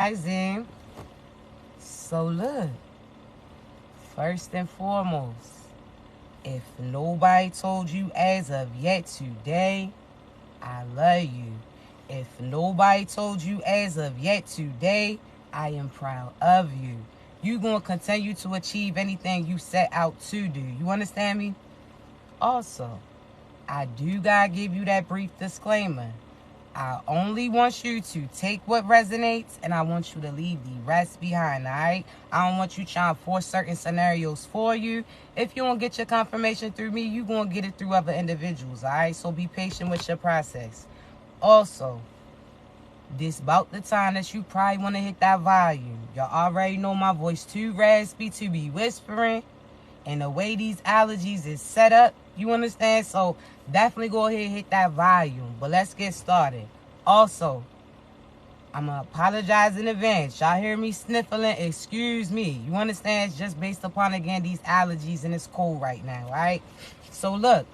Rising. So look, first and foremost, if nobody told you as of yet today, I love you. If nobody told you as of yet today, I am proud of you. You gonna continue to achieve anything you set out to do. You understand me? Also, I do gotta give you that brief disclaimer. I only want you to take what resonates and I want you to leave the rest behind, all right? I don't want you trying to force certain scenarios for you. If you don't get your confirmation through me, you're going to get it through other individuals, all right? So be patient with your process. Also, this about the time that you probably want to hit that volume. Y'all already know my voice too raspy to be whispering. And the way these allergies is set up, you understand? So definitely go ahead and hit that volume. But let's get started. Also, I'm going to apologize in advance. Y'all hear me sniffling? Excuse me. You understand? It's just based upon, again, these allergies and it's cold right now, right? So look,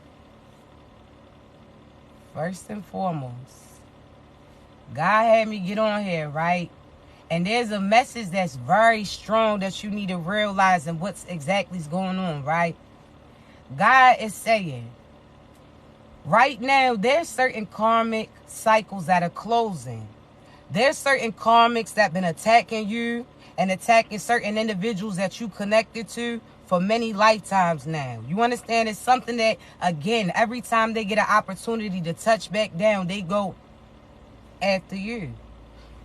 first and foremost, God had me get on here, right? And there's a message that's very strong that you need to realize and what's exactly is going on, right? God is saying, right now, there's certain karmic cycles that are closing. There's certain karmics that have been attacking you and attacking certain individuals that you connected to for many lifetimes now. You understand? It's something that, again, every time they get an opportunity to touch back down, they go after you.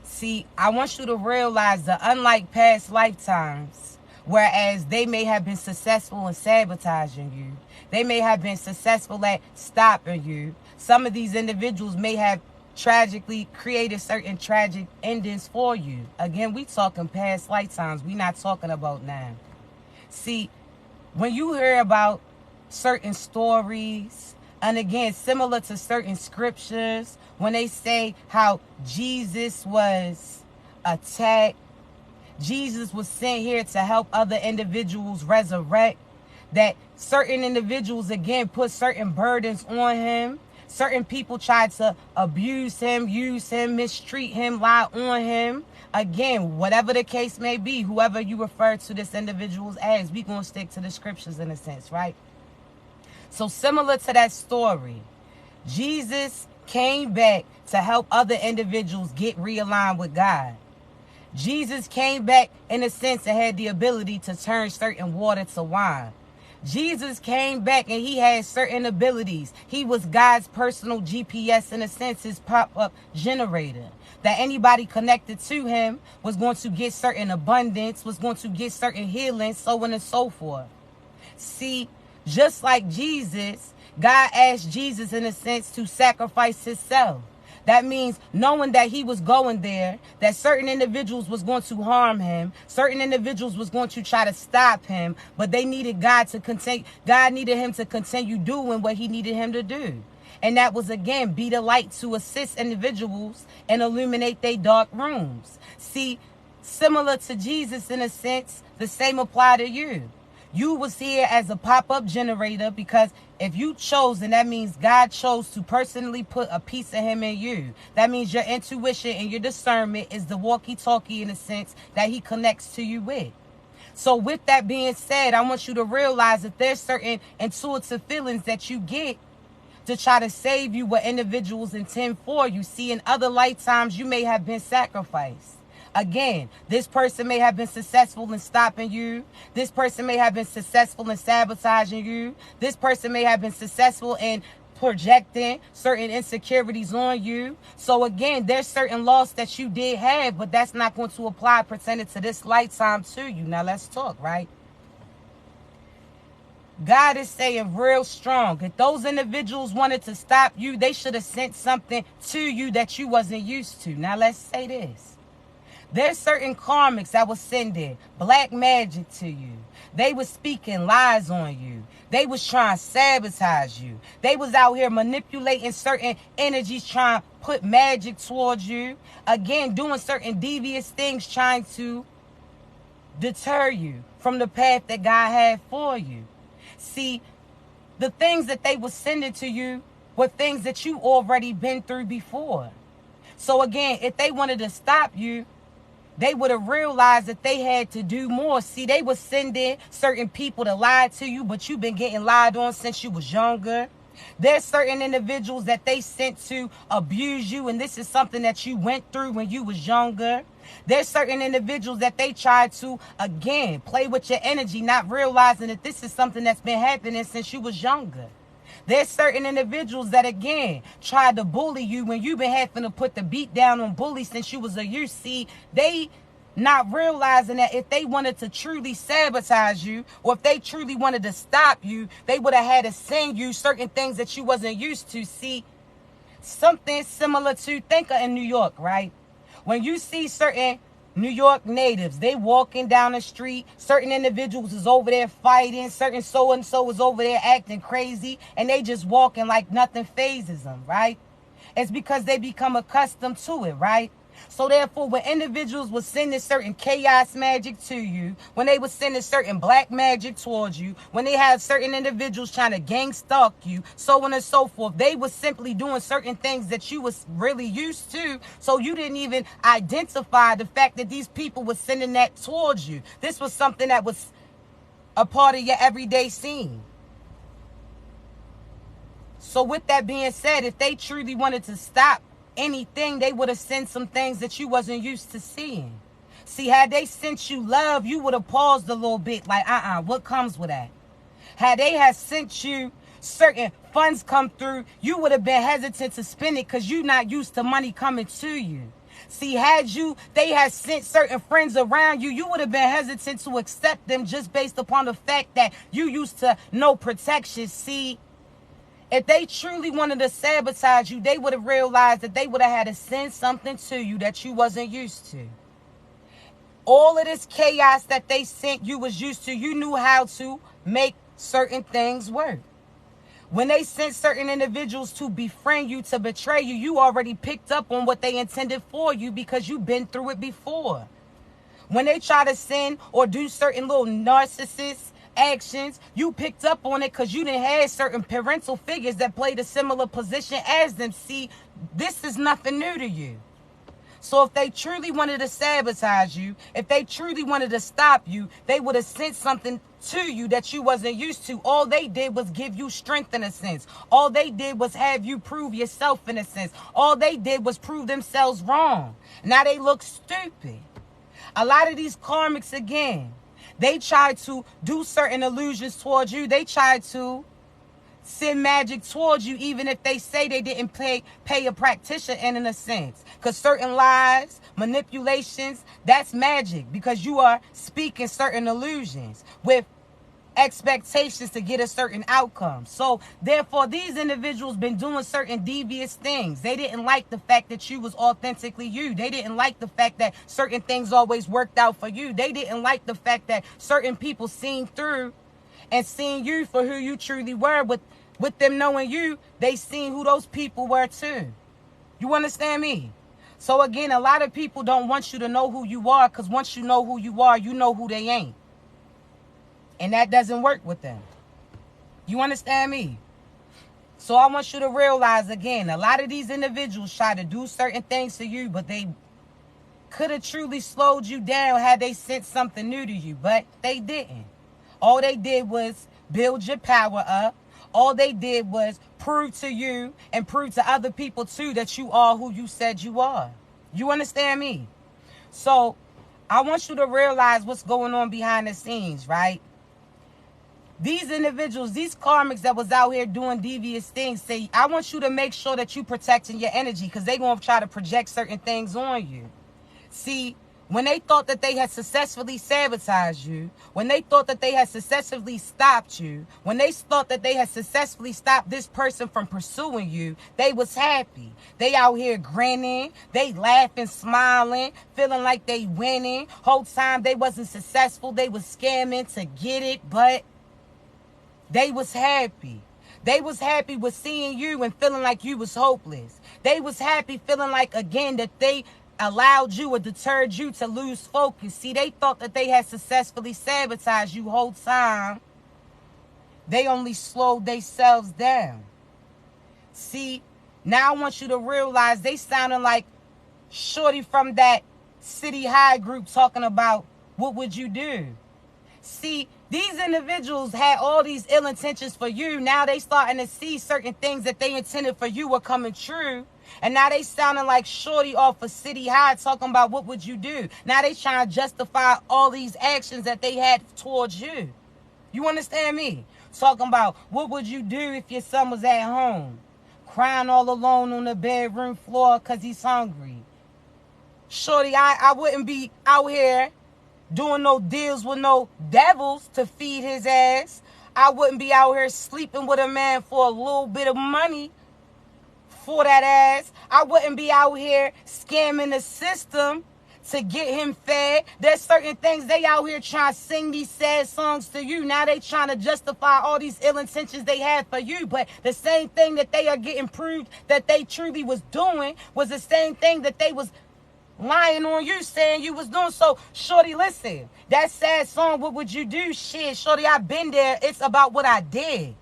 See, I want you to realize that unlike past lifetimes, whereas they may have been successful in sabotaging you, they may have been successful at stopping you, some of these individuals may have tragically created certain tragic endings for you. Again, we talking past lifetimes. We not talking about now. See, when you hear about certain stories, and again, similar to certain scriptures, when they say how Jesus was attacked, Jesus was sent here to help other individuals resurrect, that certain individuals, again, put certain burdens on him. Certain people tried to abuse him, use him, mistreat him, lie on him. Again, whatever the case may be, whoever you refer to this individuals as, we going to stick to the scriptures in a sense, right? So similar to that story, Jesus came back to help other individuals get realigned with God. Jesus came back in a sense and had the ability to turn certain water to wine. Jesus came back and he had certain abilities. He was God's personal GPS in a sense, his pop-up generator. That anybody connected to him was going to get certain abundance, was going to get certain healing, so on and so forth. See, just like Jesus, God asked Jesus in a sense to sacrifice himself. That means knowing that he was going there, that certain individuals was going to harm him, certain individuals was going to try to stop him, but they needed God to continue. God needed him to continue doing what he needed him to do. And that was, again, be the light to assist individuals and illuminate their dark rooms. See, similar to Jesus in a sense, the same apply to you. You was here as a pop-up generator because if you chose, and that means God chose to personally put a piece of him in you. That means your intuition and your discernment is the walkie-talkie in a sense that he connects to you with. So with that being said, I want you to realize that there's certain intuitive feelings that you get to try to save you what individuals intend for you. See, in other lifetimes, you may have been sacrificed. Again, this person may have been successful in stopping you. This person may have been successful in sabotaging you. This person may have been successful in projecting certain insecurities on you. So again, there's certain loss that you did have, but that's not going to apply pertaining to this lifetime to you. Now let's talk, right? God is saying real strong, if those individuals wanted to stop you, they should have sent something to you that you wasn't used to. Now let's say this. There's certain karmics that was sending black magic to you. They was speaking lies on you. They was trying to sabotage you. They was out here manipulating certain energies, trying to put magic towards you. Again, doing certain devious things, trying to deter you from the path that God had for you. See, the things that they were sending to you were things that you already been through before. So again, if they wanted to stop you, they would have realized that they had to do more. See, they were sending certain people to lie to you, but you've been getting lied on since you was younger. There's certain individuals that they sent to abuse you, and this is something that you went through when you was younger. There's certain individuals that they tried to, again, play with your energy, not realizing that this is something that's been happening since you was younger. There's certain individuals that, again, tried to bully you when you've been having to put the beat down on bullies since you was a youth. See, they not realizing that if they wanted to truly sabotage you, or if they truly wanted to stop you, they would have had to send you certain things that you wasn't used to. See, something similar to, think of in New York, right? When you see certain New York natives, they walking down the street, certain individuals is over there fighting, certain so-and-so is over there acting crazy, and they just walking like nothing phases them, right? It's because they become accustomed to it, right? So therefore, when individuals were sending certain chaos magic to you, when they were sending certain black magic towards you, when they had certain individuals trying to gang stalk you, so on and so forth, they were simply doing certain things that you was really used to, so you didn't even identify the fact that these people were sending that towards you. This was something that was a part of your everyday scene. So with that being said, if they truly wanted to stop anything, they would have sent some things that you wasn't used to seeing. See, had they sent you love, you would have paused a little bit, like, what comes with that? Had they had sent you certain funds come through, you would have been hesitant to spend it because you're not used to money coming to you. See, they had sent certain friends around you, you would have been hesitant to accept them just based upon the fact that you used to know protection. See, if they truly wanted to sabotage you, they would have realized that they would have had to send something to you that you wasn't used to. All of this chaos that they sent you was used to. You knew how to make certain things work. When they sent certain individuals to befriend you, to betray you, you already picked up on what they intended for you because you've been through it before. When they try to send or do certain little narcissist actions, you picked up on it because you didn't have certain parental figures that played a similar position as them. See, this is nothing new to you. So if they truly wanted to sabotage you, if they truly wanted to stop you, they would have sent something to you that you wasn't used to. All they did was give you strength in a sense. All they did was have you prove yourself in a sense. All they did was prove themselves wrong. Now they look stupid. A lot of these karmics, again, they try to do certain illusions towards you. They try to send magic towards you, even if they say they didn't pay a practitioner in a sense. Because certain lies, manipulations, that's magic because you are speaking certain illusions with expectations to get a certain outcome. So therefore, these individuals been doing certain devious things. They didn't like the fact that you was authentically you. They didn't like the fact that certain things always worked out for you. They didn't like the fact that certain people seen through and seen you for who you truly were. With them knowing you, they seen who those people were too. You understand me? So again, a lot of people don't want you to know who you are, because once you know who you are, you know who they ain't. And that doesn't work with them. You understand me? So I want you to realize, again, a lot of these individuals try to do certain things to you, but they could have truly slowed you down had they sent something new to you, but they didn't. All they did was build your power up. All they did was prove to you and prove to other people too that you are who you said you are. You understand me? So I want you to realize what's going on behind the scenes, right? These individuals, these karmics that was out here doing devious things, say, I want you to make sure that you protecting your energy, because they're going to try to project certain things on you. See, when they thought that they had successfully sabotaged you, when they thought that they had successfully stopped you, when they thought that they had successfully stopped this person from pursuing you, they was happy. They out here grinning, they laughing, smiling, feeling like they winning. Whole time they wasn't successful, they was scamming to get it, but they was happy. They was happy with seeing you and feeling like you was hopeless. They was happy feeling like, again, that they allowed you or deterred you to lose focus. See, they thought that they had successfully sabotaged you whole time. They only slowed themselves down. See, now I want you to realize they sounding like Shorty from that City High group talking about what would you do? See, these individuals had all these ill intentions for you. Now they starting to see certain things that they intended for you were coming true. And now they sounding like Shorty off of City High talking about what would you do? Now they trying to justify all these actions that they had towards you. You understand me? Talking about what would you do if your son was at home? Crying all alone on the bedroom floor because he's hungry. Shorty, I wouldn't be out here doing no deals with no devils to feed his ass. I wouldn't be out here sleeping with a man for a little bit of money for that ass. I wouldn't be out here scamming the system to get him fed. There's certain things they out here trying to sing these sad songs to you. Now they trying to justify all these ill intentions they had for you. But the same thing that they are getting proved that they truly was doing was the same thing that they was lying on you, saying you was doing. So, Shorty, listen, that sad song, what would you do? Shit, Shorty, I've been there. It's about what I did.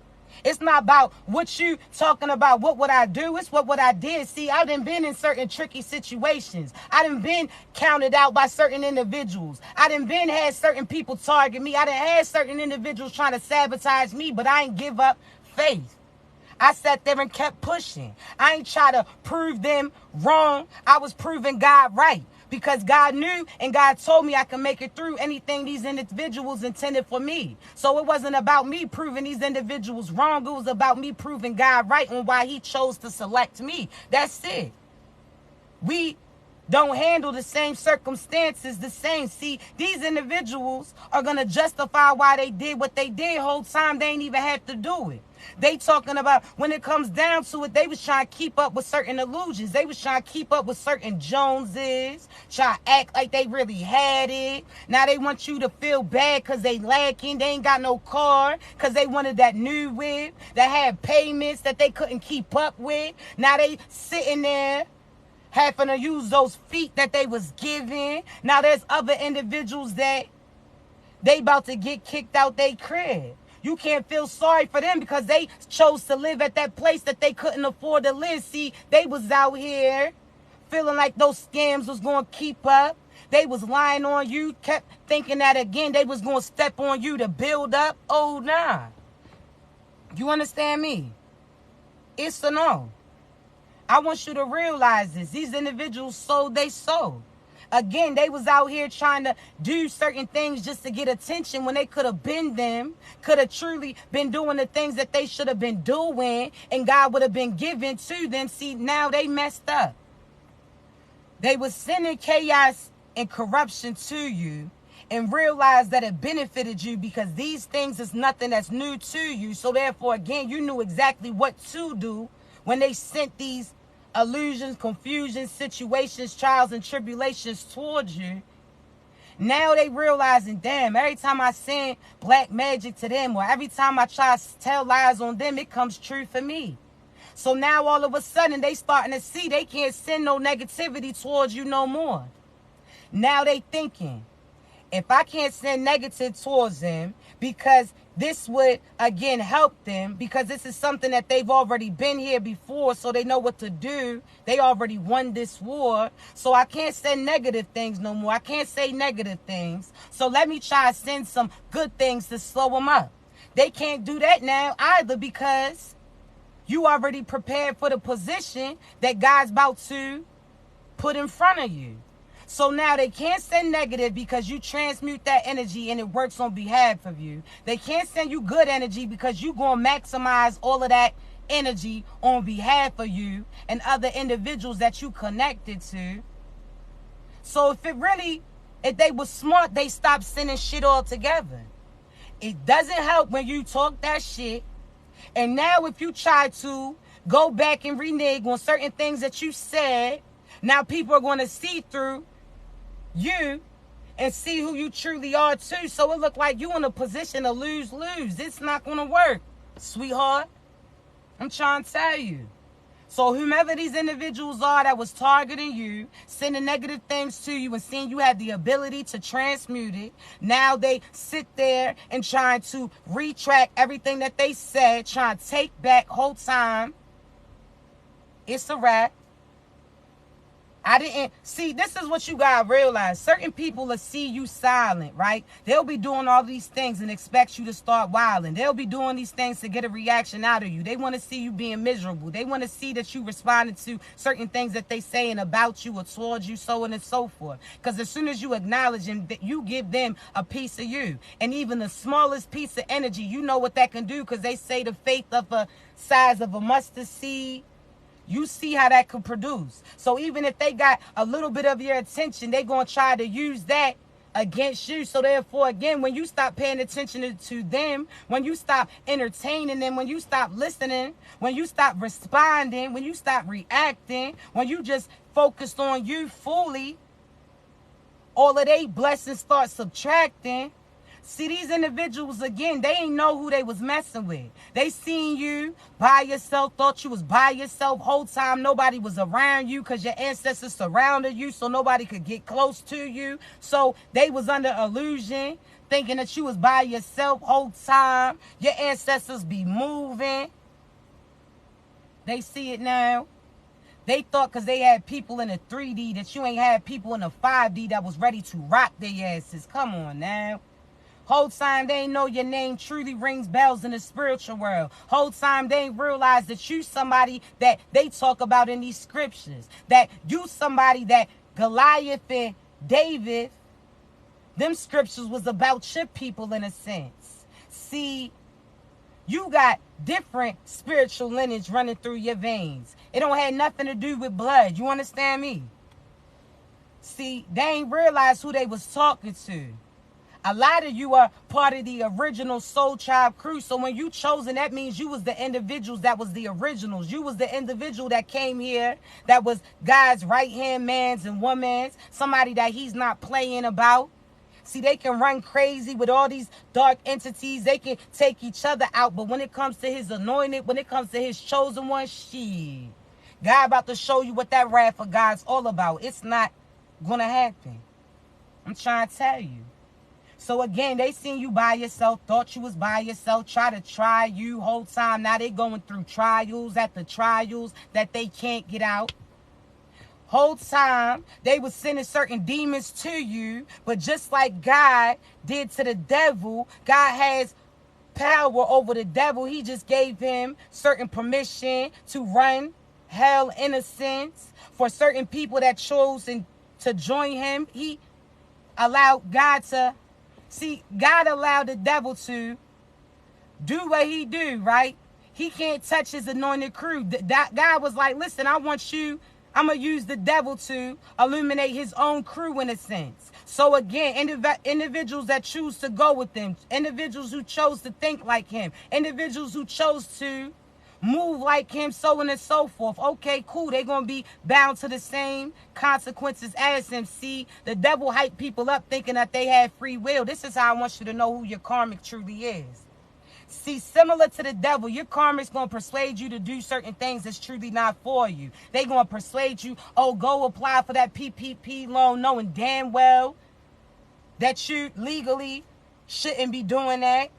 It's not about what you talking about, what would I do? It's what I did. See, I done been in certain tricky situations. I done been counted out by certain individuals. I done been had certain people target me. I done had certain individuals trying to sabotage me, but I ain't give up faith. I sat there and kept pushing. I ain't try to prove them wrong. I was proving God right because God knew and God told me I could make it through anything these individuals intended for me. So it wasn't about me proving these individuals wrong. It was about me proving God right on why he chose to select me. That's it. We don't handle the same circumstances the same. See, these individuals are going to justify why they did what they did whole time they ain't even had to do it. They talking about when it comes down to it, they was trying to keep up with certain illusions. They was trying to keep up with certain Joneses, trying to act like they really had it. Now they want you to feel bad because they lacking. They ain't got no car because they wanted that new whip that had payments that they couldn't keep up with. Now they sitting there having to use those feet that they was given. Now there's other individuals that they about to get kicked out their crib. You can't feel sorry for them because they chose to live at that place that they couldn't afford to live. See, they was out here feeling like those scams was going to keep up. They was lying on you, kept thinking that again they was going to step on you to build up. Oh, nah. You understand me? It's a no. I want you to realize this. These individuals sold they soul. Again, they was out here trying to do certain things just to get attention when they could have been them, could have truly been doing the things that they should have been doing, and God would have been given to them. See, now they messed up. They was sending chaos and corruption to you and realized that it benefited you because these things is nothing that's new to you. So therefore, again, you knew exactly what to do when they sent these illusions, confusions, situations, trials, and tribulations towards you. Now they realizing, damn, every time I send black magic to them or every time I try to tell lies on them, it comes true for me. So now all of a sudden they starting to see they can't send no negativity towards you no more. Now they thinking, if I can't send negative towards them because this would, again, help them because this is something that they've already been here before, so they know what to do. They already won this war, so I can't send negative things no more. I can't say negative things, so let me try to send some good things to slow them up. They can't do that now either because you already prepared for the position that God's about to put in front of you. So now they can't send negative because you transmute that energy and it works on behalf of you. They can't send you good energy because you're going to maximize all of that energy on behalf of you and other individuals that you connected to. So if they were smart, they stopped sending shit altogether. It doesn't help when you talk that shit. And now if you try to go back and renege on certain things that you said, now people are going to see through you and see who you truly are too. So it look like you in a position to lose-lose. It's not going to work, sweetheart. I'm trying to tell you. So whomever these individuals are that was targeting you, sending negative things to you and seeing you had the ability to transmute it, now they sit there and trying to retract everything that they said, trying to take back whole time. It's a wrap. I didn't see. This is what you gotta realize. Certain people will see you silent, right? They'll be doing all these things and expect you to start wilding. They'll be doing these things to get a reaction out of you. They want to see you being miserable. They want to see that you responded to certain things that they saying about you or towards you, so on and so forth. Because as soon as you acknowledge them, that you give them a piece of you, and even the smallest piece of energy, you know what that can do. Because they say the faith of a size of a mustard seed. You see how that could produce. So even if they got a little bit of your attention, they're going to try to use that against you. So therefore, again, when you stop paying attention to them, when you stop entertaining them, when you stop listening, when you stop responding, when you stop reacting, when you just focused on you fully, all of their blessings start subtracting. See, these individuals, again, they ain't know who they was messing with. They seen you by yourself, thought you was by yourself. Whole time nobody was around you because your ancestors surrounded you, so nobody could get close to you. So they was under illusion, thinking that you was by yourself whole time. Your ancestors be moving. They see it now. They thought because they had people in a 3D that you ain't had people in a 5D that was ready to rock their asses. Come on now. Whole time they ain't know your name truly rings bells in the spiritual world. Whole time they ain't realize that you somebody that they talk about in these scriptures. That you somebody that Goliath and David, them scriptures was about your people in a sense. See, you got different spiritual lineage running through your veins. It don't have nothing to do with blood. You understand me? See, they ain't realize who they was talking to. A lot of you are part of the original Soul Tribe crew. So when you chosen, that means you was the individuals that was the originals. You was the individual that came here, that was God's right-hand mans and womans, somebody that he's not playing about. See, they can run crazy with all these dark entities. They can take each other out. But when it comes to his anointed, when it comes to his chosen one, shit. God about to show you what that wrath of God's all about. It's not going to happen. I'm trying to tell you. So again, they seen you by yourself, thought you was by yourself, try to try you whole time. Now they going through trials after trials that they can't get out. Whole time, they was sending certain demons to you. But just like God did to the devil, God has power over the devil. He just gave him certain permission to run hell in a sense. For certain people that chose to join him, he allowed God to... See, God allowed the devil to do what he do, right? He can't touch his anointed crew. God was like, listen, I want you, I'm going to use the devil to illuminate his own crew in a sense. So again, individuals that choose to go with them, individuals who chose to think like him, individuals who chose to move like him, so on and so forth. Okay, cool. They're going to be bound to the same consequences as him. See, the devil hype people up thinking that they have free will. This is how I want you to know who your karmic truly is. See, similar to the devil, your karmic's going to persuade you to do certain things that's truly not for you. They're going to persuade you, oh, go apply for that PPP loan, knowing damn well that you legally shouldn't be doing that.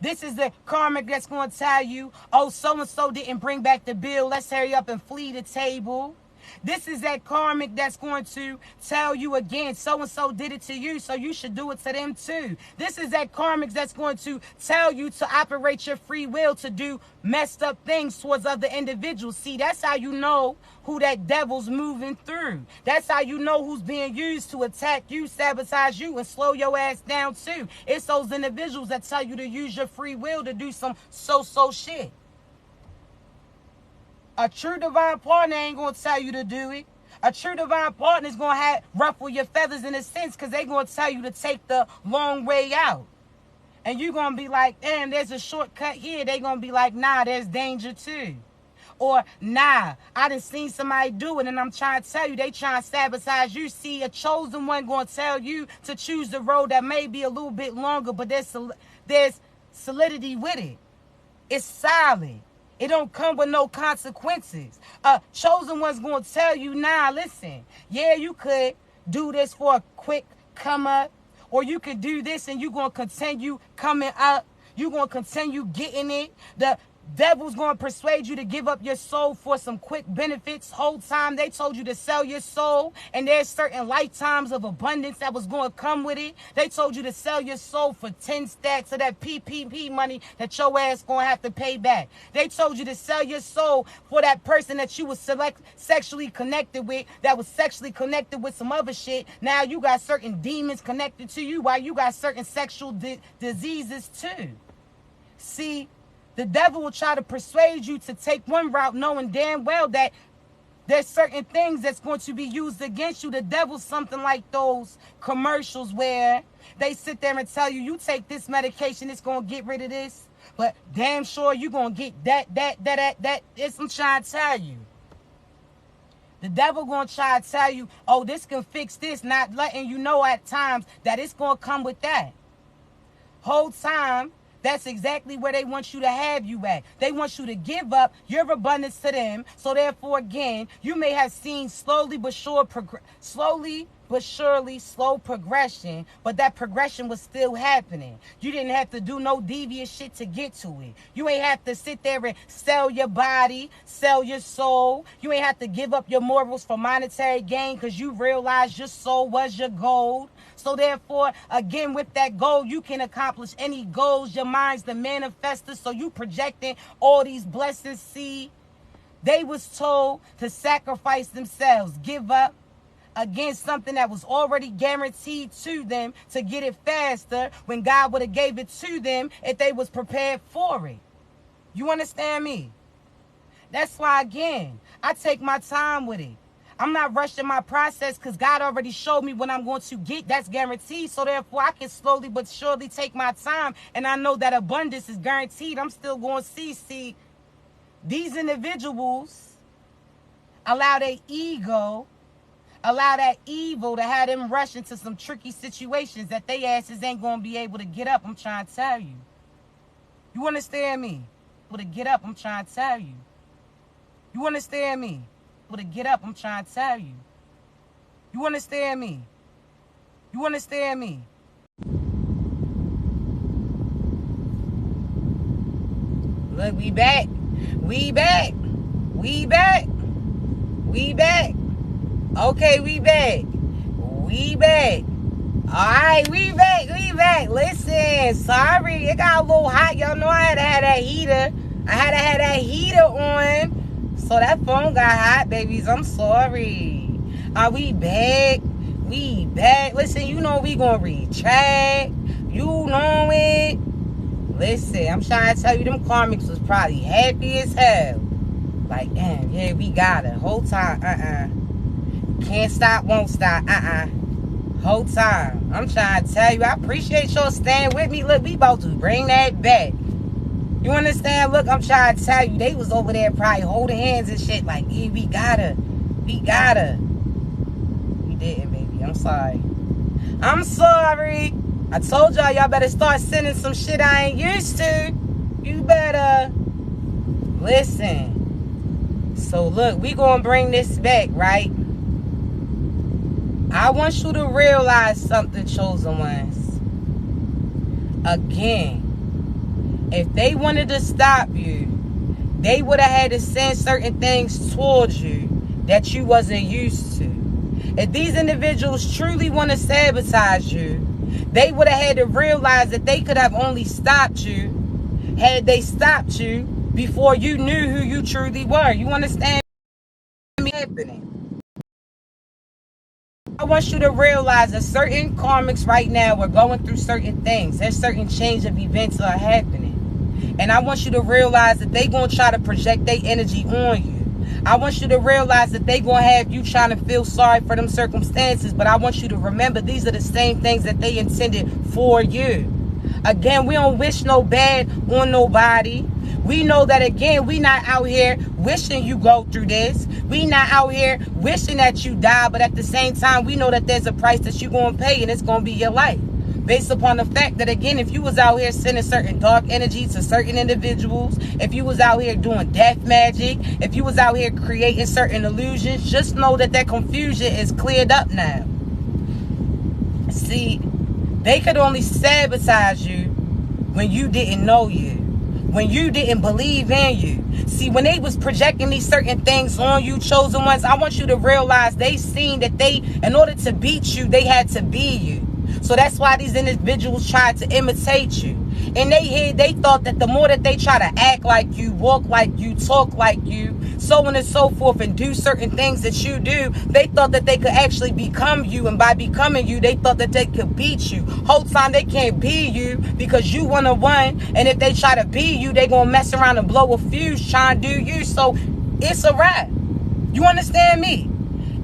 This is the karmic that's going to tell you, oh, so-and-so didn't bring back the bill. Let's hurry up and flee the table. This is that karmic that's going to tell you again, so-and-so did it to you, so you should do it to them too. This is that karmic that's going to tell you to operate your free will to do messed up things towards other individuals. See, that's how you know who that devil's moving through. That's how you know who's being used to attack you, sabotage you, and slow your ass down too. It's those individuals that tell you to use your free will to do some so-so shit. A true divine partner ain't going to tell you to do it. A true divine partner is going to ruffle your feathers in a sense because they're going to tell you to take the long way out. And you're going to be like, damn, there's a shortcut here. They're going to be like, nah, there's danger too. Or, nah, I done seen somebody do it and I'm trying to tell you, they trying to sabotage you. See, a chosen one going to tell you to choose the road that may be a little bit longer, but there's solidity with it. It's solid. It don't come with no consequences. A chosen one's going to tell you, nah, listen, yeah, you could do this for a quick come up, or you could do this and you're going to continue coming up. You're going to continue getting it. The Devil's going to persuade you to give up your soul for some quick benefits. Whole time they told you to sell your soul, and there's certain lifetimes of abundance that was going to come with it. They told you to sell your soul for 10 stacks of that PPP money that your ass going to have to pay back. They told you to sell your soul for that person that you was sexually connected with, that was sexually connected with some other shit. Now you got certain demons connected to you, while you got certain sexual diseases too. See, the devil will try to persuade you to take one route, knowing damn well that there's certain things that's going to be used against you. The devil's something like those commercials where they sit there and tell you, you take this medication, it's going to get rid of this. But damn sure you're going to get that. It's I'm trying to tell you. The devil going to try to tell you, oh, this can fix this, not letting you know at times that it's going to come with that. Whole time, that's exactly where they want you to have you at. They want you to give up your abundance to them. So therefore, again, you may have seen slowly but surely slow progression, but that progression was still happening. You didn't have to do no devious shit to get to it. You ain't have to sit there and sell your body, sell your soul. You ain't have to give up your morals for monetary gain because you realized your soul was your gold. So therefore, again, with that goal, you can accomplish any goals. Your mind's the manifester, so you projecting all these blessings. See, they was told to sacrifice themselves, give up against something that was already guaranteed to them to get it faster when God would have gave it to them if they was prepared for it. You understand me? That's why, again, I take my time with it. I'm not rushing my process because God already showed me what I'm going to get. That's guaranteed. So therefore, I can slowly but surely take my time. And I know that abundance is guaranteed. I'm still going to see these individuals allow their ego, allow that evil to have them rush into some tricky situations that they asses ain't going to be able to get up. I'm trying to tell you. You understand me? Able to get up. I'm trying to tell you. You understand me? To get up, I'm trying to tell you. You understand me? You understand me? Look, we back. We back. We back. We back. Okay, we back. We back. Alright, we back. We back. Listen, sorry. It got a little hot. Y'all know I had to have that heater. I had to have that heater on. So that phone got hot, babies. I'm sorry. Are we back? We back. Listen, you know we gonna retract. You know it. Listen, I'm trying to tell you, them karmics was probably happy as hell. Like, damn, yeah, we got it. Whole time, Can't stop, won't stop, Whole time. I'm trying to tell you, I appreciate y'all staying with me. Look, we about to bring that back. You understand? Look, I'm trying to tell you, they was over there probably holding hands and shit like, yeah, we gotta. We didn't, baby. I'm sorry. I'm sorry. I told y'all better start sending some shit I ain't used to. You better. Listen. So, look, we gonna bring this back, right? I want you to realize something, chosen ones. Again. If they wanted to stop you, they would have had to send certain things towards you that you wasn't used to. If these individuals truly want to sabotage you, they would have had to realize that they could have only stopped you had they stopped you before you knew who you truly were. You understand me happening? I want you to realize that certain karmics right now are going through certain things. There's certain change of events that are happening. And I want you to realize that they're going to try to project their energy on you. I want you to realize that they're going to have you trying to feel sorry for them circumstances. But I want you to remember these are the same things that they intended for you. Again, we don't wish no bad on nobody. We know that, again, we not out here wishing you go through this. We not out here wishing that you die. But at the same time, we know that there's a price that you're going to pay, and it's going to be your life. Based upon the fact that, again, if you was out here sending certain dark energy to certain individuals, if you was out here doing death magic, if you was out here creating certain illusions, just know that that confusion is cleared up now. See, they could only sabotage you when you didn't know you. when you didn't believe in you. See, when they was projecting these certain things on you, chosen ones, I want you to realize they seen that in order to beat you, they had to be you. So that's why these individuals tried to imitate you. In their head, they thought that the more that they try to act like you, walk like you, talk like you, so on and so forth, and do certain things that you do, they thought that they could actually become you. And by becoming you, they thought that they could beat you. Whole time they can't be you because you one on one. And if they try to be you, they gonna mess around and blow a fuse trying to do you. So it's a wrap. You understand me?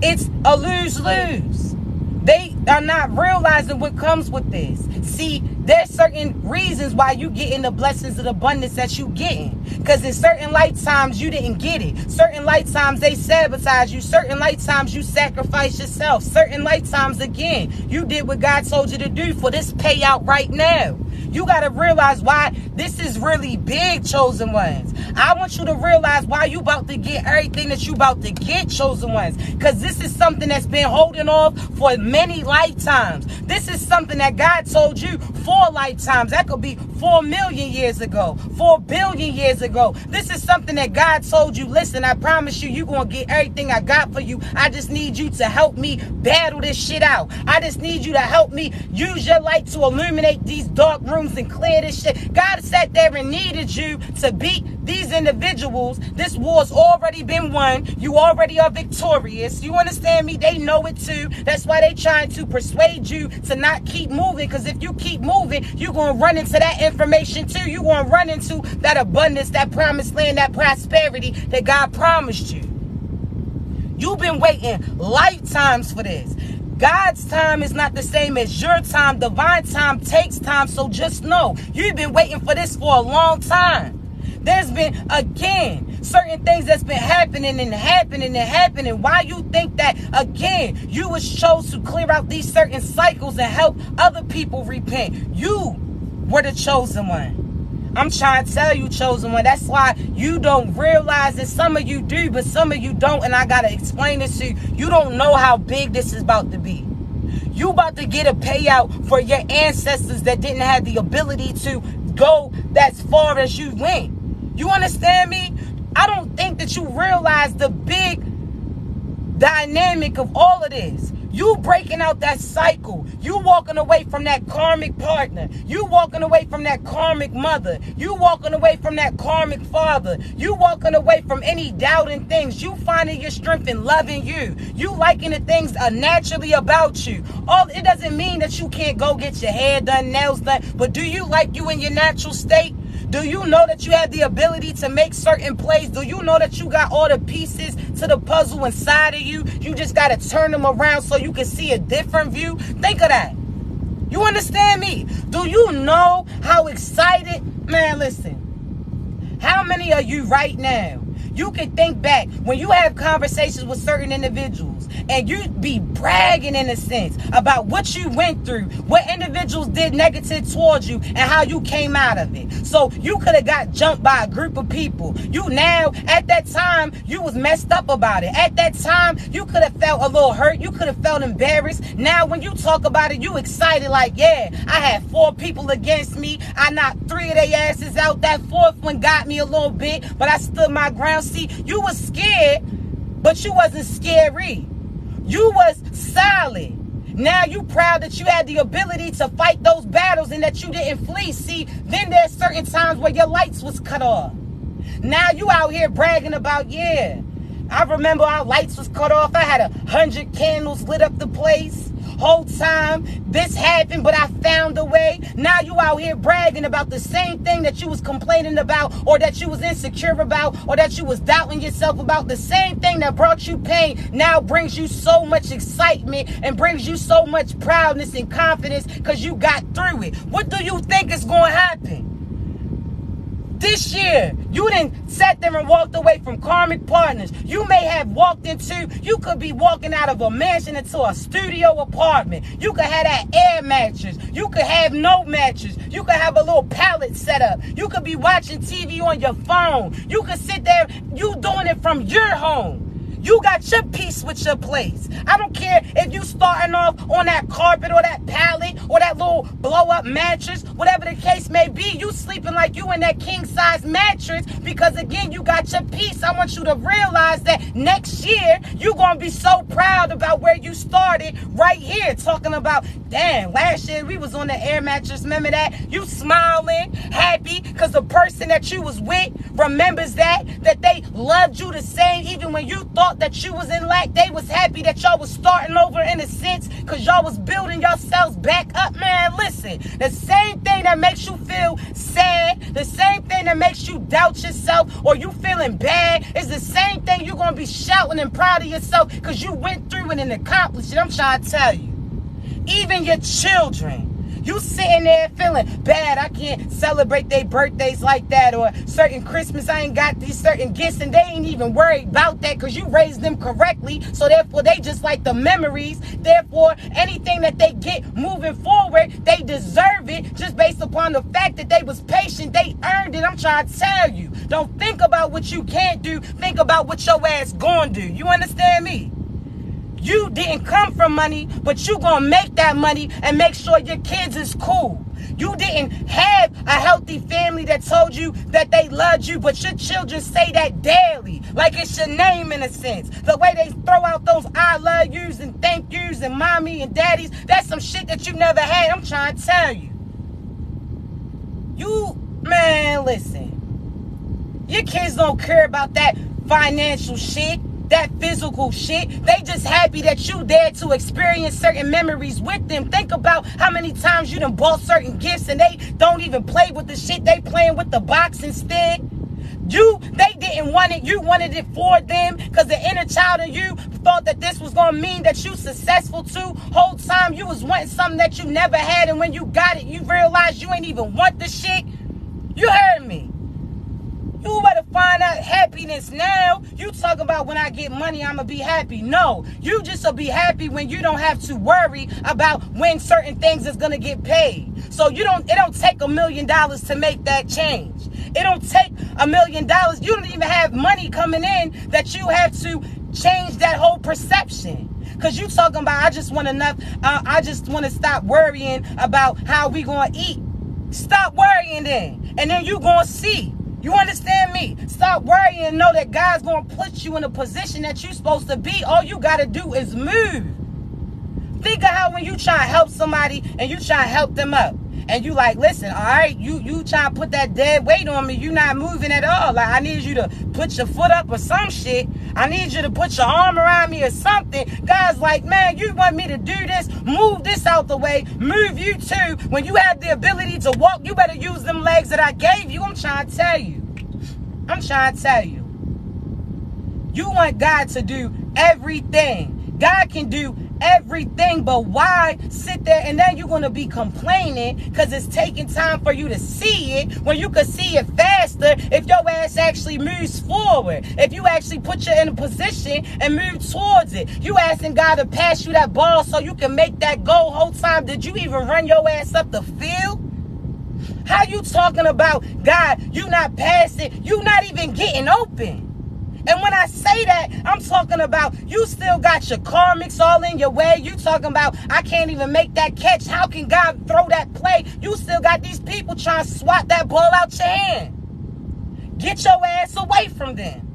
It's a lose-lose. They are not realizing what comes with this. See, there's certain reasons why you getting the blessings of the abundance that you getting. Because in certain lifetimes, you didn't get it. Certain lifetimes, they sabotage you. Certain lifetimes, you sacrifice yourself. Certain lifetimes, again, you did what God told you to do for this payout right now. You got to realize why this is really big, chosen ones. I want you to realize why you about to get everything that you about to get, chosen ones. Because this is something that's been holding off for many lifetimes. This is something that God told you 4 lifetimes. That could be 4 million years ago, 4 billion years ago. This is something that God told you, listen, I promise you, you're going to get everything I got for you. I just need you to help me battle this shit out. I just need you to help me use your light to illuminate these dark rooms and clear this shit. God sat there and needed you to beat these individuals. This war's already been won. You already are victorious. You understand me? They know it too. That's why they trying to persuade you to not keep moving. Because if you keep moving, you're going to run into that information too. You're going to run into that abundance, that promised land, that prosperity that God promised you. You've been waiting lifetimes for this. God's time is not the same as your time. Divine time takes time. So just know, you've been waiting for this for a long time. There's been, again, certain things that's been happening and happening and happening. Why you think that, again, you was chose to clear out these certain cycles and help other people repent? You were the chosen one. I'm trying to tell you, chosen one. That's why you don't realize that some of you do, but some of you don't. And I got to explain this to you. You don't know how big this is about to be. You about to get a payout for your ancestors that didn't have the ability to go as far as you went. You understand me? I don't think that you realize the big dynamic of all of this. You breaking out that cycle. You walking away from that karmic partner. You walking away from that karmic mother. You walking away from that karmic father. You walking away from any doubting things. You finding your strength in loving you. You liking the things naturally about you. It doesn't mean that you can't go get your hair done, nails done. But do you like you in your natural state? Do you know that you have the ability to make certain plays? Do you know that you got all the pieces to the puzzle inside of you? You just got to turn them around so you can see a different view. Think of that. You understand me? Do you know how excited? Man, listen. How many of you right now, you can think back when you have conversations with certain individuals and you be bragging in a sense about what you went through, what individuals did negative towards you and how you came out of it. So you could have got jumped by a group of people. You now, at that time, you was messed up about it. At that time, you could have felt a little hurt. You could have felt embarrassed. Now, when you talk about it, you excited like, yeah, I had 4 people against me. I knocked 3 of their asses out. That 4th one got me a little bit, but I stood my ground. See, you was scared, but you wasn't scary. You was solid. Now you proud that you had the ability to fight those battles and that you didn't flee. See, then there's certain times where your lights was cut off. Now you out here bragging about, yeah, I remember our lights was cut off. I had 100 candles lit up the place. Whole time this happened, but I found a way. Now you out here bragging about the same thing that you was complaining about, or that you was insecure about, or that you was doubting yourself about. The same thing that brought you pain now brings you so much excitement and brings you so much proudness and confidence because you got through it. What do you think is going to happen? This year, you didn't sat there and walked away from karmic partners. You may have walked into, you could be walking out of a mansion into a studio apartment. You could have that air mattress. You could have no mattress. You could have a little pallet set up. You could be watching TV on your phone. You could sit there, you doing it from your home. You got your peace with your place. I don't care if you starting off on that carpet or that pallet or that little blow blow-up mattress, whatever the case may be. You sleeping like you in that king-size mattress because, again, you got your peace. I want you to realize that next year, you're going to be so proud about where you started right here, talking about, damn, last year we was on the air mattress. Remember that? You smiling, happy, because the person that you was with remembers that they loved you the same, even when you thought that you was in lack. They was happy that y'all was starting over in a sense because y'all was building yourselves back up. Man, listen, the same thing that makes you feel sad, the same thing that makes you doubt yourself or you feeling bad is the same thing you're going to be shouting and proud of yourself because you went through it and accomplished it. I'm trying to tell you. Even your children, you sitting there feeling bad. I can't celebrate their birthdays like that, or certain Christmas, I ain't got these certain gifts, and they ain't even worried about that because you raised them correctly. So therefore, they just like the memories. Therefore, anything that they get moving forward, they deserve it just based upon the fact that they was patient. They earned it. I'm trying to tell you. Don't think about what you can't do. Think about what your ass gonna do. You understand me? You didn't come from money, but you gonna make that money and make sure your kids is cool. You didn't have a healthy family that told you that they loved you, but your children say that daily, like it's your name in a sense. The way they throw out those I love yous and thank yous and mommy and daddies, that's some shit that you never had. I'm trying to tell you. Man, listen. Your kids don't care about that financial shit, that physical shit. They just happy that you there to experience certain memories with them. Think about how many times you done bought certain gifts and they don't even play with the shit. They playing with the box instead. They didn't want it. You wanted it for them because the inner child in you thought that this was going to mean that you successful too. Whole time you was wanting something that you never had, and when you got it, you realized you ain't even want the shit. You heard me. You better find out happiness now. You talk about when I get money, I'm going to be happy. No, you just will be happy when you don't have to worry about when certain things is going to get paid. So it don't take $1 million to make that change. It don't take $1 million. You don't even have money coming in that you have to change that whole perception. Because you talking about, I just want to stop worrying about how we going to eat. Stop worrying then. And then you going to see. You understand me? Stop worrying and know that God's going to put you in a position that you're supposed to be. All you got to do is move. Think of how when you try to help somebody and you try to help them up. And you like, listen, all right, you try to put that dead weight on me. You not moving at all. Like, I need you to put your foot up or some shit. I need you to put your arm around me or something. God's like, man, you want me to do this? Move this out the way. Move you too. When you have the ability to walk, you better use them legs that I gave you. I'm trying to tell you. You want God to do everything. God can do everything, but why sit there and then you're going to be complaining because it's taking time for you to see it when you could see it faster if your ass actually moves forward, if you actually put you in a position and move towards it. You asking God to pass you that ball so you can make that goal. Whole time did you even run your ass up the field? How you talking about God, you not passing, you not even getting open? And when I say that, I'm talking about you still got your karmics all in your way. You talking about I can't even make that catch. How can God throw that play? You still got these people trying to swat that ball out your hand. Get your ass away from them.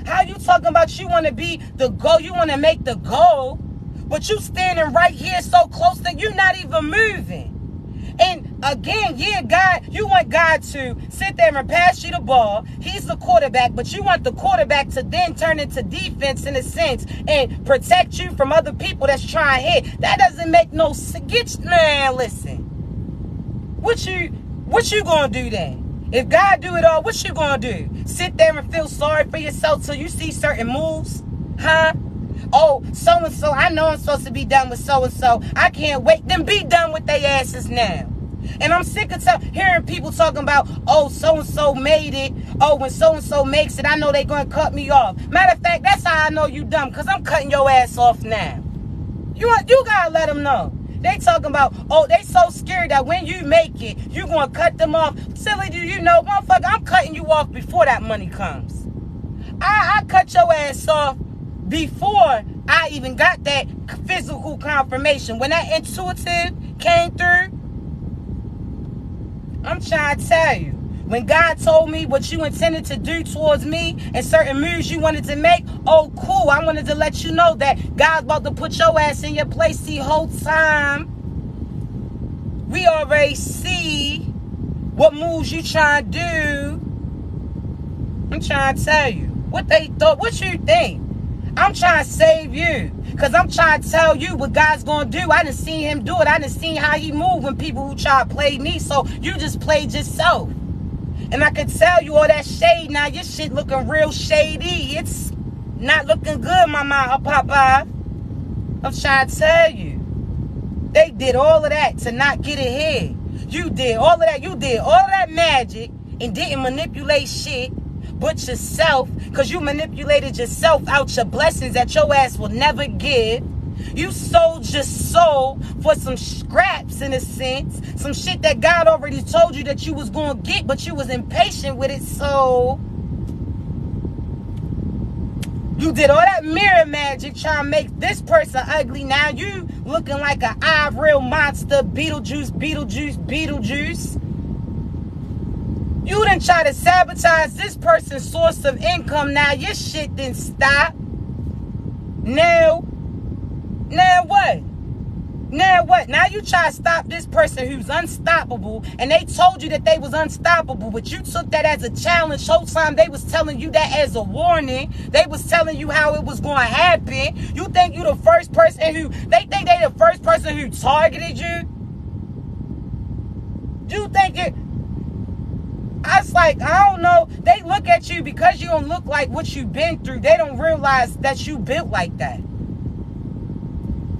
How you talking about you want to be the goal? You want to make the goal, but you standing right here so close that you're not even moving. And again, yeah, God, you want God to sit there and pass you the ball. He's the quarterback, but you want the quarterback to then turn into defense in a sense and protect you from other people that's trying to hit. That doesn't make no sense. Man, listen. What you gonna do then? If God do it all, what you gonna do? Sit there and feel sorry for yourself till you see certain moves? Huh? Oh, so-and-so, I know I'm supposed to be done with so-and-so. I can't wait. Then be done with their asses now. And I'm sick of hearing people talking about, oh, so-and-so made it. Oh, when so-and-so makes it, I know they're going to cut me off. Matter of fact, that's how I know you dumb, because I'm cutting your ass off now. You got to let them know. They talking about, oh, they so scared that when you make it, you going to cut them off. Silly, do you know, motherfucker, I'm cutting you off before that money comes. I cut your ass off before I even got that physical confirmation. When that intuitive came through, I'm trying to tell you. When God told me what you intended to do towards me and certain moves you wanted to make, oh, cool. I wanted to let you know that God's about to put your ass in your place. See, whole time, we already see what moves you trying to do. I'm trying to tell you. What they thought, what you think? I'm trying to save you. Because I'm trying to tell you what God's going to do. I done seen him do it. I done seen how he moved when people who try to play me. So you just played yourself. And I can tell you all that shade now. Your shit looking real shady. It's not looking good, mama, papa. I'm trying to tell you. They did all of that to not get ahead. You did all of that. You did all of that magic and didn't manipulate shit but yourself, because you manipulated yourself out your blessings that your ass will never give. You sold your soul for some scraps, in a sense. Some shit that God already told you that you was going to get, but you was impatient with it. So you did all that mirror magic trying to make this person ugly. Now you looking like an real monster. Beetlejuice, Beetlejuice, Beetlejuice. You done try to sabotage this person's source of income. Now your shit didn't stop. Now what? Now what? Now you try to stop this person who's unstoppable, and they told you that they was unstoppable, but you took that as a challenge. Whole time they was telling you that as a warning. They was telling you how it was going to happen. You think you the first person who, they think they the first person who targeted you? You think it, I was like, I don't know. They look at you because you don't look like what you've been through. They don't realize that you built like that.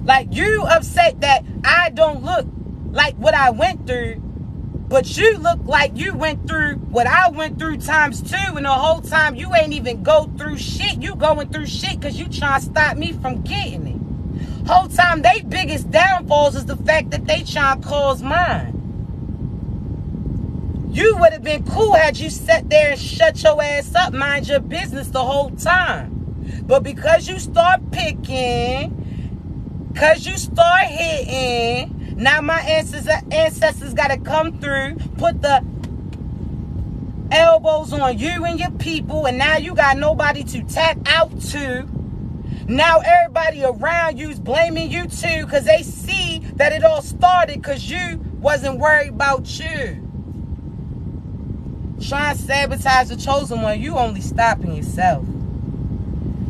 Like, you upset that I don't look like what I went through, but you look like you went through what I went through times 2, and the whole time you ain't even go through shit. You going through shit because you trying to stop me from getting it. Whole time, they biggest downfalls is the fact that they trying to cause mine. You would have been cool had you sat there and shut your ass up, mind your business the whole time. But because you start picking, because you start hitting, now my ancestors got to come through, put the elbows on you and your people, and now you got nobody to tap out to. Now everybody around you's blaming you too, because they see that it all started because you wasn't worried about you. Trying to sabotage the chosen one, you only stopping yourself.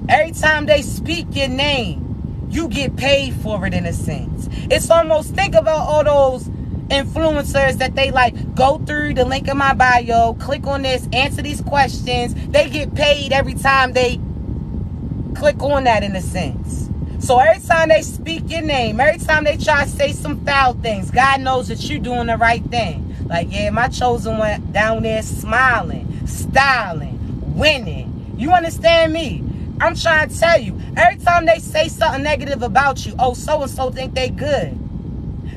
Every time they speak your name, you get paid for it, in a sense. It's almost, think about all those influencers that they like go through the link in my bio, click on this, answer these questions. They get paid every time they click on that, in a sense. So every time they speak your name, every time they try to say some foul things, God knows that you're doing the right thing. Like, yeah, my chosen one down there smiling, styling, winning. You understand me? I'm trying to tell you, every time they say something negative about you, oh, so-and-so think they good.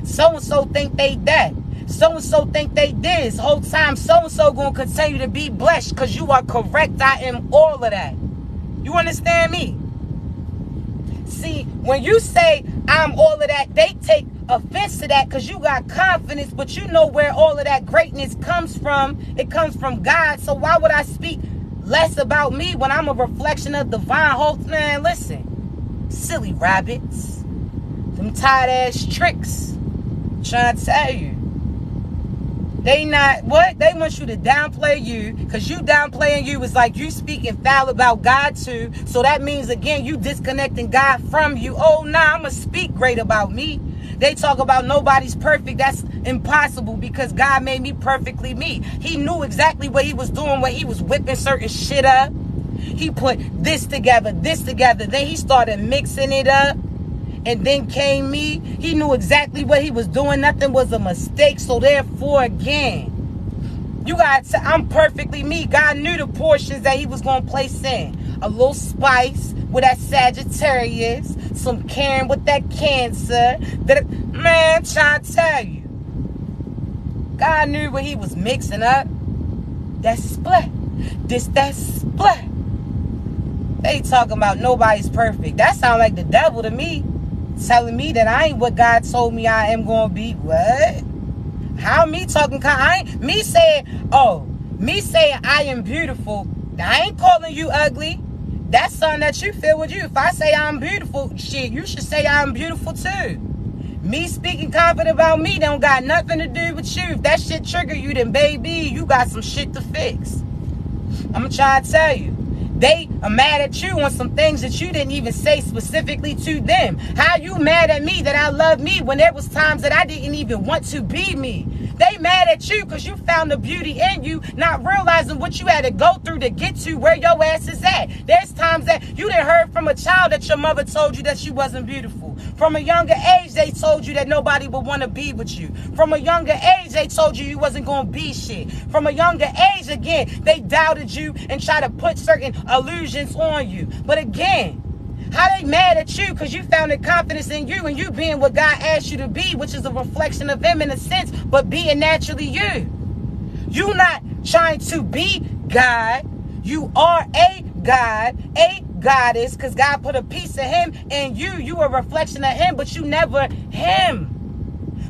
So-and-so think they that. So-and-so think they this. Whole time, so-and-so going to continue to be blessed because you are correct. I am all of that. You understand me? See, when you say I'm all of that, they take offense to that because you got confidence, but you know where all of that greatness comes from. It comes from God. So why would I speak less about me when I'm a reflection of divine hope? Man, listen, silly rabbits, them tired ass tricks. I'm trying to tell you, they not what they want you to downplay you, because you downplaying you is like you speaking foul about God too. So that means again you disconnecting God from you. Oh nah, I'ma speak great about me. They talk about nobody's perfect. That's impossible because God made me perfectly me. He knew exactly what he was doing when he was whipping certain shit up. He put this together. Then he started mixing it up. And then came me. He knew exactly what he was doing. Nothing was a mistake. So therefore, again, you got to, I'm perfectly me. God knew the portions that he was going to place in. A little spice with that Sagittarius. Some Karen with that Cancer. Man, trying to tell you. God knew what he was mixing up. That split. That split. They talking about nobody's perfect. That sound like the devil to me. Telling me that I ain't what God told me I am going to be. What? How me talking? I ain't me saying, oh, me saying I am beautiful. I ain't calling you ugly. That's something that you feel with you. If I say I'm beautiful, shit, you should say I'm beautiful too. Me speaking confident about me don't got nothing to do with you. If that shit trigger you, then baby, you got some shit to fix. I'm trying to tell you. They are mad at you on some things that you didn't even say specifically to them. How you mad at me that I love me when there was times that I didn't even want to be me? They mad at you because you found the beauty in you, not realizing what you had to go through to get to where your ass is at. There's times that you done heard from a child that your mother told you that she wasn't beautiful. From a younger age, they told you that nobody would want to be with you. From a younger age, they told you you wasn't going to be shit. From a younger age, again, they doubted you and tried to put certain illusions on you. But again, how they mad at you because you found the confidence in you and you being what God asked you to be, which is a reflection of him in a sense, but being naturally you. You not trying to be God. You are a God, a goddess, because God put a piece of him in you. You a reflection of him, but you never him.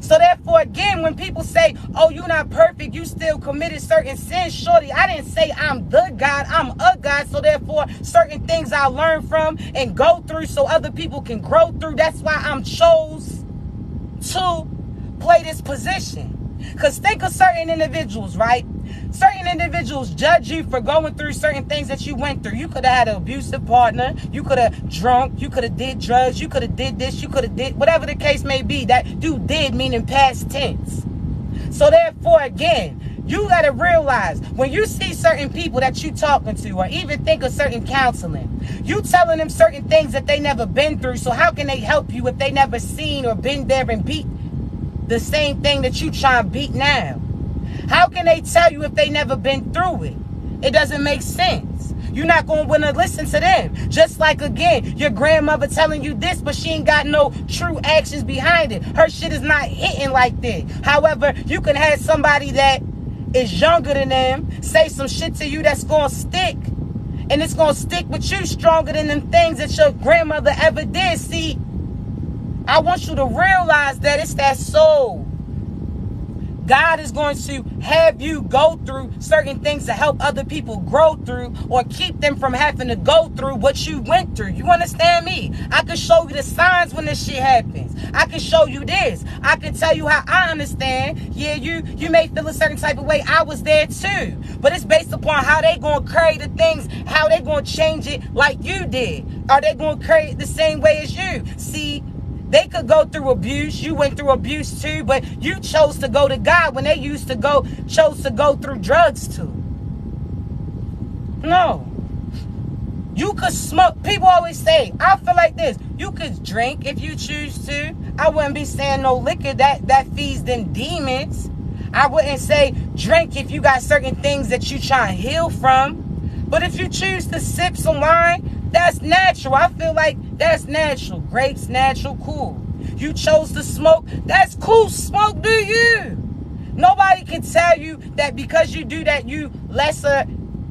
So therefore, again, when people say, oh, you're not perfect, you still committed certain sins, shorty, I didn't say I'm the God, I'm a God. So therefore, certain things I learn from and go through so other people can grow through. That's why I'm chose to play this position. Because think of certain individuals, right? Certain individuals judge you for going through certain things that you went through. You could have had an abusive partner. You could have drunk. You could have did drugs. You could have did this. You could have did whatever the case may be. That dude did meaning past tense. So therefore, again, you got to realize when you see certain people that you talking to or even think of certain counseling, you telling them certain things that they never been through. So how can they help you if they never seen or been there and beat the same thing that you try to beat now? How can they tell you if they never been through it? It doesn't make sense. You're not going to want to listen to them. Just like, again, your grandmother telling you this, but she ain't got no true actions behind it. Her shit is not hitting like that. However, you can have somebody that is younger than them say some shit to you that's going to stick. And it's going to stick with you stronger than them things that your grandmother ever did. See, I want you to realize that it's that soul. God is going to have you go through certain things to help other people grow through or keep them from having to go through what you went through. You understand me? I can show you the signs when this shit happens. I can show you this. I can tell you how I understand. Yeah, you may feel a certain type of way. I was there too. But it's based upon how they going to carry the things, how they going to change it like you did. Are they going to carry it the same way as you? See, they could go through abuse. You went through abuse too, but you chose to go to God when they chose to go through drugs too. No. You could smoke. People always say, I feel like this. You could drink if you choose to. I wouldn't be saying no liquor that feeds them demons. I wouldn't say drink if you got certain things that you try and heal from. But if you choose to sip some wine, that's natural. I feel like that's natural. Grapes, natural, cool. You chose to smoke, that's cool. Smoke, do you? Nobody can tell you that because you do that, you lesser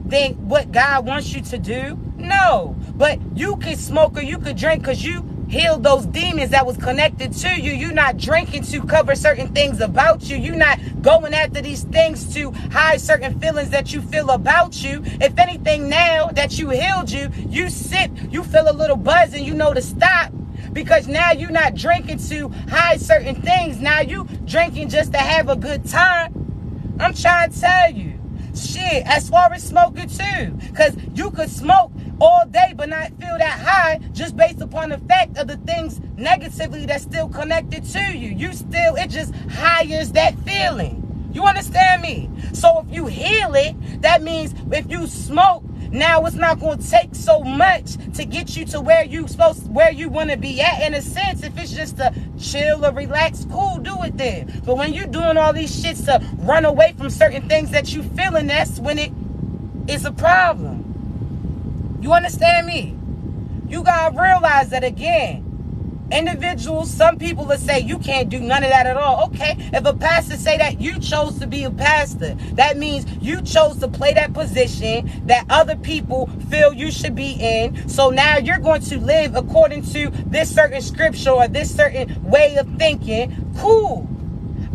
than what God wants you to do. No. But you can smoke or you could drink because you healed those demons that was connected to you. You're not drinking to cover certain things about you. You're not going after these things to hide certain feelings that you feel about you. If anything, now that you healed you sip, you feel a little buzz and you know to stop. Because now you're not drinking to hide certain things. Now you drinking just to have a good time. I'm trying to tell you. Shit, as far as smoking too. Because you could smoke all day but not feel that high just based upon the fact of the things negatively that's still connected to you. It just hires that feeling. You understand me? So if you heal it, that means if you smoke, now it's not going to take so much to get you to where you want to be at. In a sense, if it's just to chill or relax, cool, do it then. But when you're doing all these shits to run away from certain things that you feeling, that's when it is a problem. You understand me? You gotta realize that, again, individuals, some people will say you can't do none of that at all. Okay, if a pastor say that, you chose to be a pastor. That means you chose to play that position that other people feel you should be in. So now you're going to live according to this certain scripture or this certain way of thinking. Cool.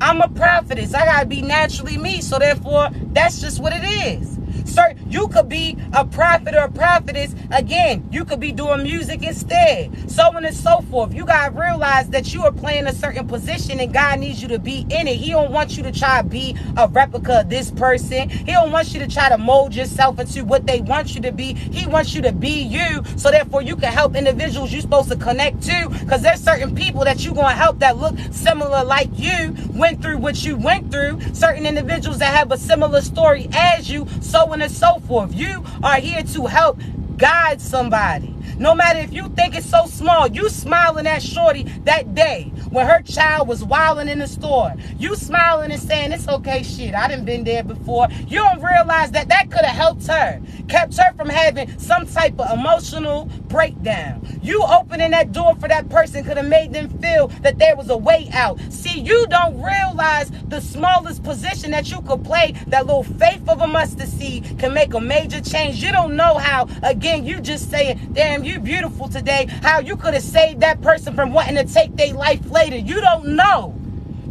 I'm a prophetess. I gotta be naturally me. So therefore, that's just what it is. Sir, you could be a prophet or a prophetess. Again, you could be doing music instead. So on and so forth. You gotta realize that you are playing a certain position and God needs you to be in it. He don't want you to try to be a replica of this person. He don't want you to try to mold yourself into what they want you to be. He wants you to be you. So therefore, you can help individuals you're supposed to connect to. Because there's certain people that you're going to help that look similar like you, went through what you went through. Certain individuals that have a similar story as you, so on and so forth. You are here to help guide somebody. No matter if you think it's so small, you smiling at Shorty that day when her child was wilding in the store. You smiling and saying, it's okay, shit, I done been there before. You don't realize that that could have helped her, kept her from having some type of emotional breakdown. You opening that door for that person could have made them feel that there was a way out. See, you don't realize the smallest position that you could play, that little faith of a mustard seed can make a major change. You don't know how, again, you just saying, damn, you beautiful today, how you could have saved that person from wanting to take their life later. You don't know.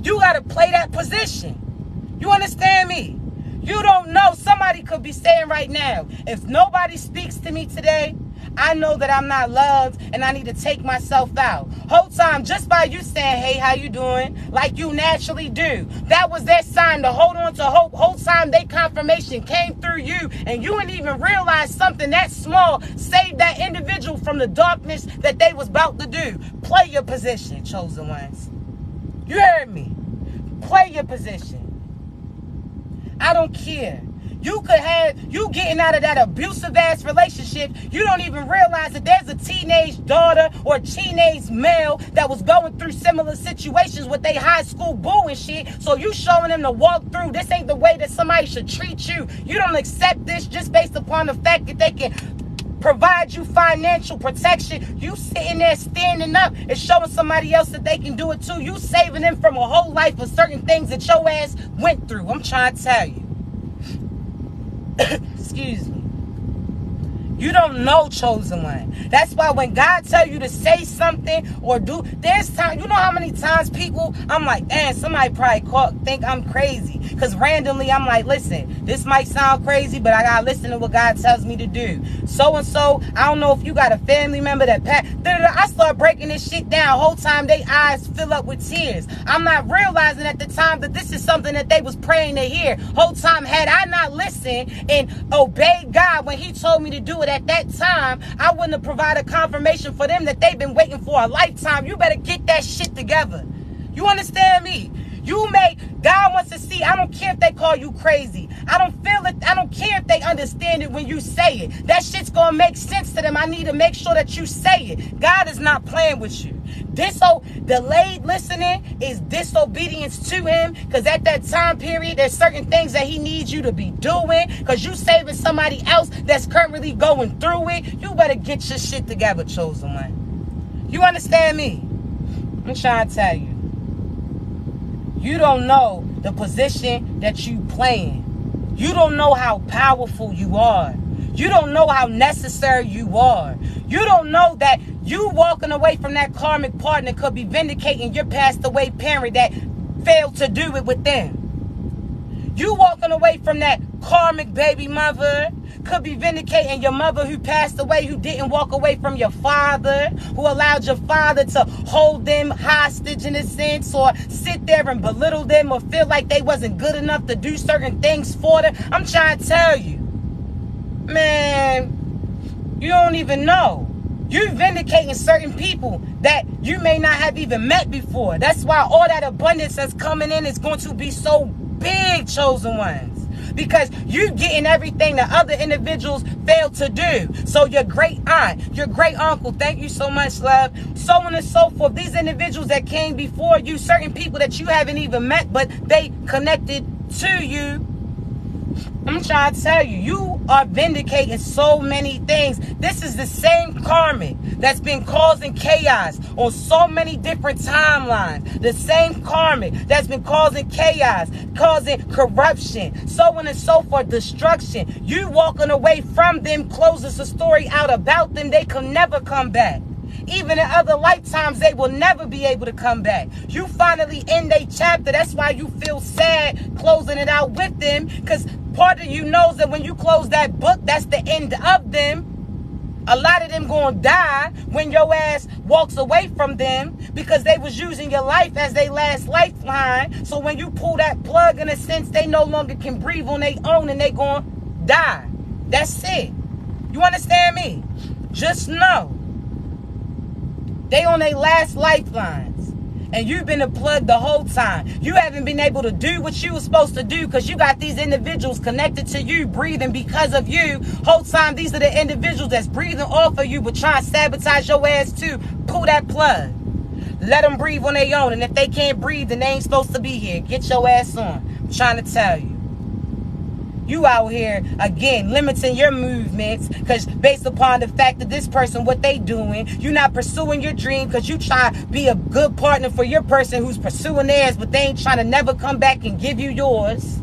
You got to play that position. You understand me? You don't know. Somebody could be saying right now, if nobody speaks to me today, I know that I'm not loved and I need to take myself out. Whole time, just by you saying, hey, how you doing? Like you naturally do. That was their sign to hold on to hope. Whole time, their confirmation came through you and you didn't even realize something that small saved that individual from the darkness that they was about to do. Play your position, chosen ones. You heard me. Play your position. I don't care. You could have, you getting out of that abusive ass relationship, you don't even realize that there's a teenage daughter or a teenage male that was going through similar situations with their high school boo and shit. So you showing them to walk through. This ain't the way that somebody should treat you. You don't accept this just based upon the fact that they can provide you financial protection. You sitting there standing up and showing somebody else that they can do it too. You saving them from a whole life of certain things that your ass went through. I'm trying to tell you. Excuse me. You don't know, chosen one. That's why when God tell you to say something or do, there's time. You know how many times people, I'm like, damn, somebody probably think I'm crazy. Because randomly, I'm like, listen, this might sound crazy, but I got to listen to what God tells me to do. So-and-so, I don't know if you got a family member that I start breaking this shit down. Whole time, they eyes fill up with tears. I'm not realizing at the time that this is something that they was praying to hear. Whole time, had I not listened and obeyed God when he told me to do it at that time, I wouldn't have provided confirmation for them that they've been waiting for a lifetime. You better get that shit together. You understand me? God wants to see. I don't care if they call you crazy. I don't feel it. I don't care if they understand it when you say it. That shit's going to make sense to them. I need to make sure that you say it. God is not playing with you. Delayed listening is disobedience to him, because at that time period, there's certain things that he needs you to be doing because you saving somebody else that's currently going through it. You better get your shit together, chosen one. You understand me? I'm trying to tell you. You don't know the position that you playing. You don't know how powerful you are. You don't know how necessary you are. You don't know that you walking away from that karmic partner could be vindicating your passed away parent that failed to do it with them. You walking away from that karmic baby mother could be vindicating your mother who passed away, who didn't walk away from your father, who allowed your father to hold them hostage in a sense, or sit there and belittle them, or feel like they wasn't good enough to do certain things for them. I'm trying to tell you, man, you don't even know. You're vindicating certain people that you may not have even met before. That's why all that abundance that's coming in is going to be so big, chosen ones. Because you're getting everything that other individuals failed to do. So your great aunt, your great uncle, thank you so much, love. So on and so forth. These individuals that came before you, certain people that you haven't even met, but they connected to you. I'm trying to tell you, you are vindicating so many things. This is the same karmic that's been causing chaos on so many different timelines. The same karmic that's been causing chaos, causing corruption, so on and so forth, destruction. You walking away from them closes the story out about them. They can never come back. even in other lifetimes, they will never be able to come back. You finally end a chapter. That's why you feel sad closing it out with them, because part of you knows that when you close that book, that's the end of them. A lot of them gonna die when your ass walks away from them, because they was using your life as their last lifeline. So when you pull that plug, in a sense, they no longer can breathe on their own and they gonna die. That's it. You understand me? Just know they on their last lifelines. And you've been a plug the whole time. You haven't been able to do what you were supposed to do, because you got these individuals connected to you, breathing because of you. Whole time, these are the individuals that's breathing off of you, but trying to sabotage your ass too. Pull that plug. Let them breathe on their own. And if they can't breathe, then they ain't supposed to be here. Get your ass on. I'm trying to tell you. You out here, again, limiting your movements because based upon the fact that this person, what they doing, you're not pursuing your dream because you try to be a good partner for your person who's pursuing theirs, but they ain't trying to never come back and give you yours.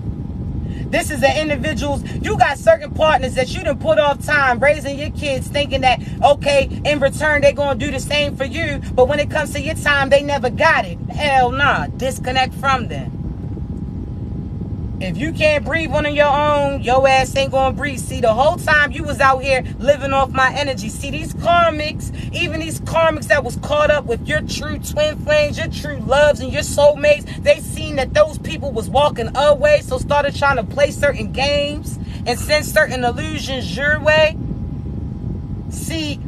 This is the individuals, you got certain partners that you done put off time raising your kids thinking that, okay, in return, they going to do the same for you. But when it comes to your time, they never got it. Hell nah, disconnect from them. If you can't breathe on your own, your ass ain't gonna breathe. See, the whole time you was out here living off my energy. See, these karmics, even these karmics that was caught up with your true twin flames, your true loves, and your soulmates, they seen that those people was walking away, so started trying to play certain games and send certain illusions your way. See,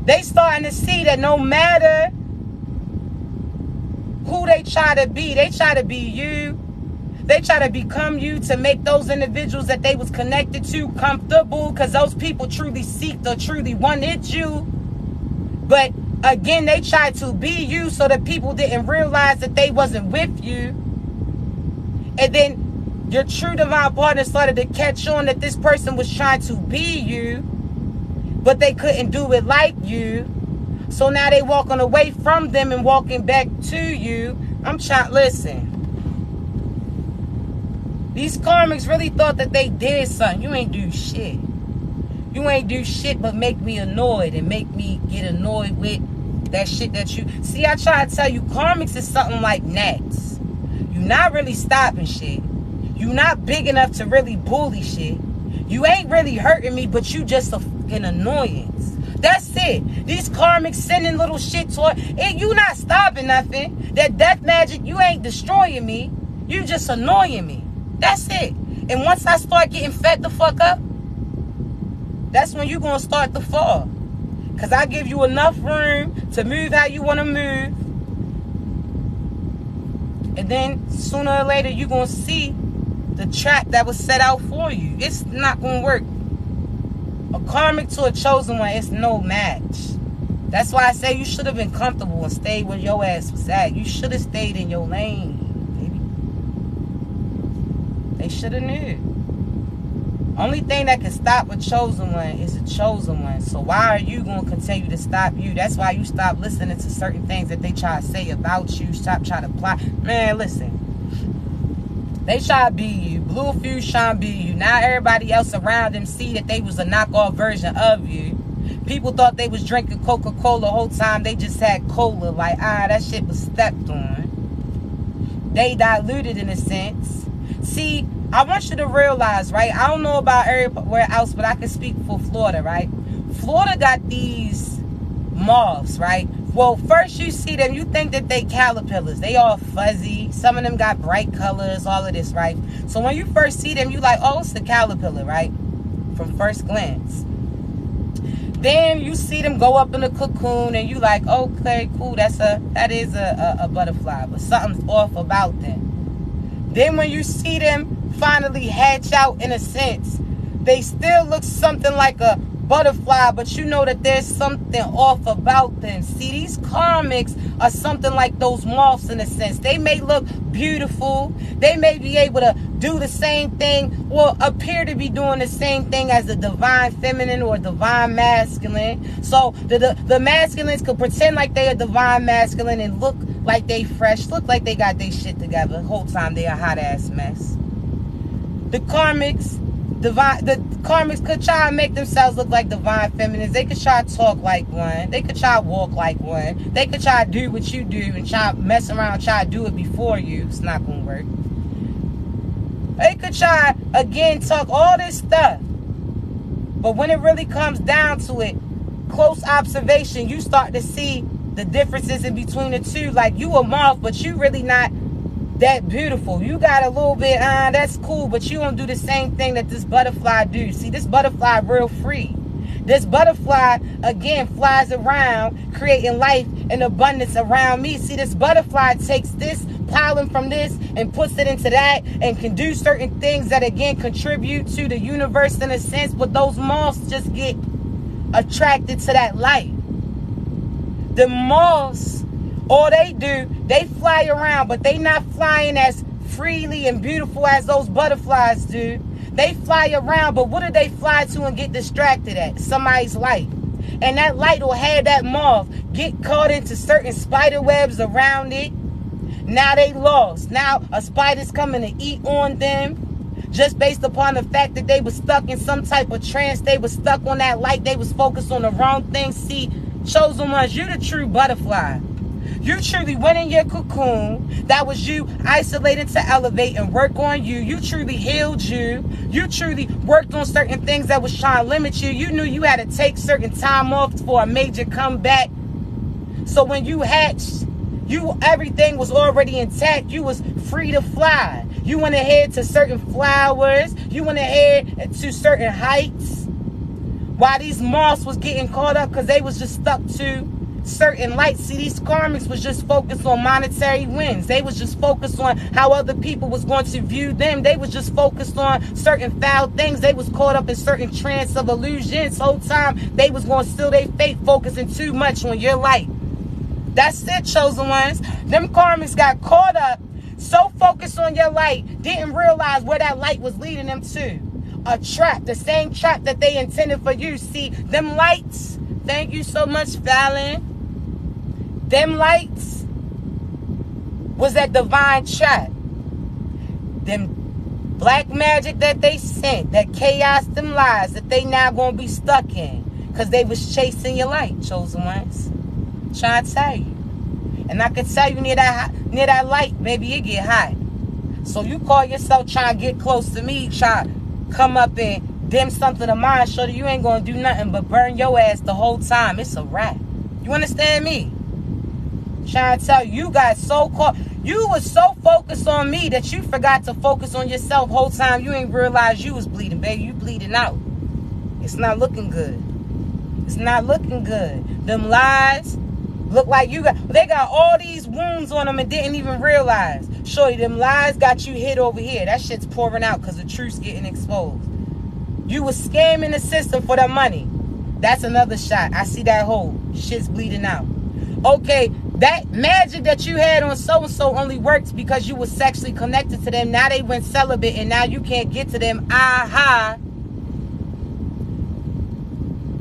they starting to see that no matter who they try to be you. They try to become you to make those individuals that they was connected to comfortable, because those people truly seeked or truly wanted you. But again, they tried to be you so that people didn't realize that they wasn't with you. And then your true divine partner started to catch on that this person was trying to be you, but they couldn't do it like you. So now they walking away from them and walking back to you. Listen. These karmics really thought that they did something. You ain't do shit. You ain't do shit but make me annoyed and make me get annoyed with that shit that you... See, I try to tell you, karmics is something like gnats. You not really stopping shit. You not big enough to really bully shit. You ain't really hurting me, but you just a fucking annoyance. That's it. These karmics sending little shit toward... And you not stopping nothing. That death magic, you ain't destroying me. You just annoying me. That's it. And once I start getting fed the fuck up, that's when you're going to start to fall. Because I give you enough room to move how you want to move. And then sooner or later, you're going to see the trap that was set out for you. It's not going to work. A karmic to a chosen one, it's no match. That's why I say you should have been comfortable and stayed where your ass was at. You should have stayed in your lane. They should have knew. Only thing that can stop a chosen one is a chosen one. So why are you going to continue to stop you? That's why you stop listening to certain things that they try to say about you. Stop trying to plot. Man, listen. They try to be you. Blue Fuse trying to be you. Now everybody else around them see that they was a knockoff version of you. People thought they was drinking Coca-Cola the whole time. They just had cola. Like, that shit was stepped on. They diluted in a sense. See, I want you to realize, right? I don't know about everywhere else, but I can speak for Florida, right? Florida got these moths, right? Well, first you see them, you think that they caterpillars. They all fuzzy. Some of them got bright colors, all of this, right? So when you first see them, you like, oh, it's the caterpillar, right? From first glance. Then you see them go up in a cocoon and you like, okay, cool, that is a butterfly, but something's off about them. Then when you see them finally hatch out in a sense, they still look something like a butterfly, but you know that there's something off about them. See, these karmics are something like those moths in a sense. They may look beautiful. They may be able to do the same thing or appear to be doing the same thing as the divine feminine or divine masculine. So the masculines could pretend like they are divine masculine and look like they fresh, look like they got their shit together. The whole time they a hot ass mess. The karmics, the karmics could try and make themselves look like divine feminines. They could try to talk like one. They could try to walk like one. They could try to do what you do and try to mess around, try to do it before you. It's not going to work. They could try, again, talk all this stuff. But when it really comes down to it, close observation, you start to see the differences in between the two. Like, you a moth, but you really not that beautiful. You got a little bit, that's cool, but you don't do the same thing that this butterfly do. See, this butterfly real free. This butterfly, again, flies around, creating life and abundance around me. See, this butterfly takes this pollen from this and puts it into that and can do certain things that, again, contribute to the universe in a sense. But those moths just get attracted to that light. The moths, all they do, they fly around, but they not flying as freely and beautiful as those butterflies do. They fly around, but what do they fly to and get distracted at? Somebody's light. And that light will have that moth get caught into certain spider webs around it. Now they lost. Now a spider's coming to eat on them just based upon the fact that they were stuck in some type of trance. They were stuck on that light. They was focused on the wrong thing. See, chosen ones, you the true butterfly. You truly went in your cocoon. That was you isolated to elevate and work on you. You truly healed you. You truly worked on certain things that was trying to limit you. You knew you had to take certain time off for a major comeback. So when you hatched, everything was already intact. You was free to fly. You went ahead to certain flowers. You went ahead to certain heights. While these moths was getting caught up because they was just stuck to certain lights. See, these karmics was just focused on monetary wins. They was just focused on how other people was going to view them. They was just focused on certain foul things. They was caught up in certain trance of illusions. Whole time they was going to steal their fate, focusing too much on your light. That's it, chosen ones. Them karmics got caught up, so focused on your light, didn't realize where that light was leading them to. A trap, the same trap that they intended for you. See, them lights, thank you so much, Fallon. Them lights was that divine trap. Them black magic that they sent, that chaos, them lies that they now gonna be stuck in. Because they was chasing your light, chosen ones. Trying to tell you. And I can tell you near that light, maybe it get hot. So you call yourself trying to get close to me, try to come up and dim something of mine, show that you ain't gonna do nothing but burn your ass the whole time. It's a wrap. You understand me? Trying to tell you, you got so caught. You was so focused on me that you forgot to focus on yourself whole time. You ain't realized you was bleeding, baby. You bleeding out. It's not looking good. It's not looking good. Them lies look like they got all these wounds on them and didn't even realize. Shorty, them lies got you hit over here. That shit's pouring out because the truth's getting exposed. You was scamming the system for the money. That's another shot. I see that hole. Shit's bleeding out. Okay, that magic that you had on so-and-so only worked because you were sexually connected to them. Now they went celibate and now you can't get to them. Aha.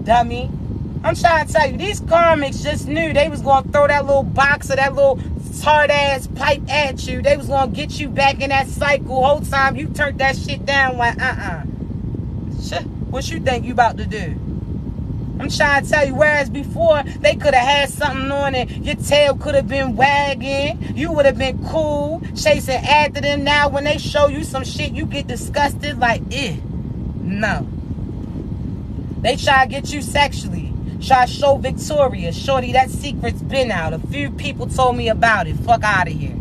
Dummy. I'm trying to tell you, these karmics just knew they was going to throw that little box or that little hard-ass pipe at you. They was going to get you back in that cycle. Whole time you turned that shit down like, what you think you about to do? I'm trying to tell you, whereas before, they could have had something on and your tail could have been wagging. You would have been cool, chasing after them. Now, when they show you some shit, you get disgusted like, no. They try to get you sexually. Try to show Victoria. Shorty, that secret's been out. A few people told me about it. Fuck out of here.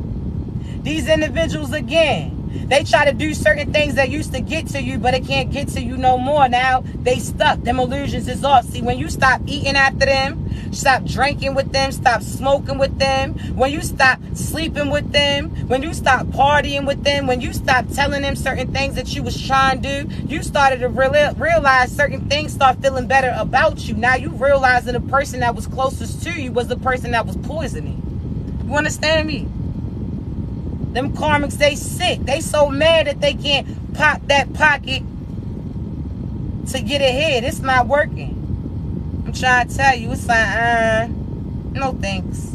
These individuals, again, they try to do certain things that used to get to you, but it can't get to you no more. Now they stuck. Them illusions is off. See, when you stop eating after them, stop drinking with them, stop smoking with them, when you stop sleeping with them, when you stop partying with them, when you stop telling them certain things that you was trying to do, you started to realize certain things start feeling better about you. Now you realize that the person that was closest to you was the person that was poisoning. You understand me? Them karmics, they sick. They so mad that they can't pop that pocket to get ahead. It's not working. I'm trying to tell you, it's like, no thanks.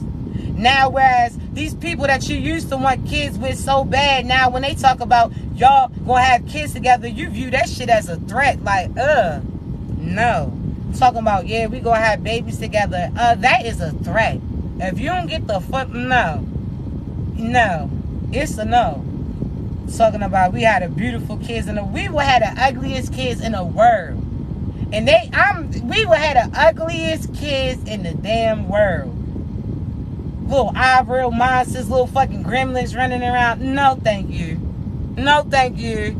Now, whereas These people that you used to want kids with so bad, now when they talk about y'all gonna have kids together, you view that shit as a threat. Like, no. Talking about, yeah, we gonna have babies together. That is a threat. If you don't get the fuck, no. It's a no. Talking about we had the beautiful kids we would have the ugliest kids in the world. And we would have the ugliest kids in the damn world. Little eyebrow monsters, little fucking gremlins running around. No, thank you. No, thank you.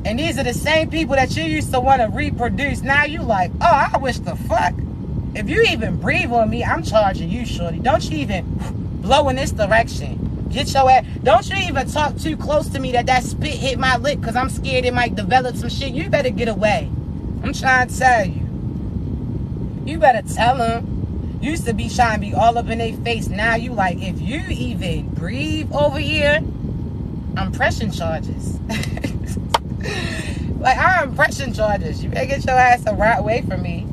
And these are the same people that you used to want to reproduce. Now you like, oh, I wish the fuck. If you even breathe on me, I'm charging you, shorty. Don't you even blow in this direction. Get your ass. Don't you even talk too close to me that spit hit my lip because I'm scared it might develop some shit. You better get away. I'm trying to tell you. You better tell them. Used to be trying to be all up in their face. Now you like, if you even breathe over here, I'm pressing charges. Like, I'm pressing charges. You better get your ass away from me.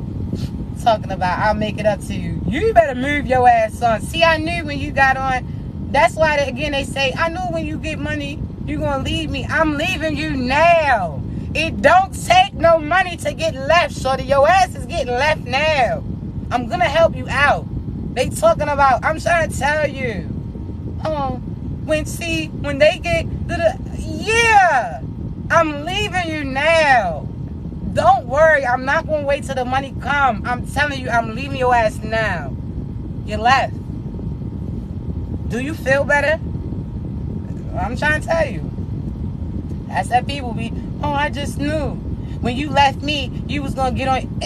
Talking about, I'll make it up to you. You better move your ass on. See, I knew when you got on. That's why, again, they say, I knew when you get money, you're going to leave me. I'm leaving you now. It don't take no money to get left, shorty. Your ass is getting left now. I'm going to help you out. They talking about, I'm trying to tell you. When they get, yeah, I'm leaving you now. Don't worry, I'm not going to wait till the money come. I'm telling you, I'm leaving your ass now. You left. Do you feel better? I'm trying to tell you. That's that people be, I just knew. When you left me, you was going to get on.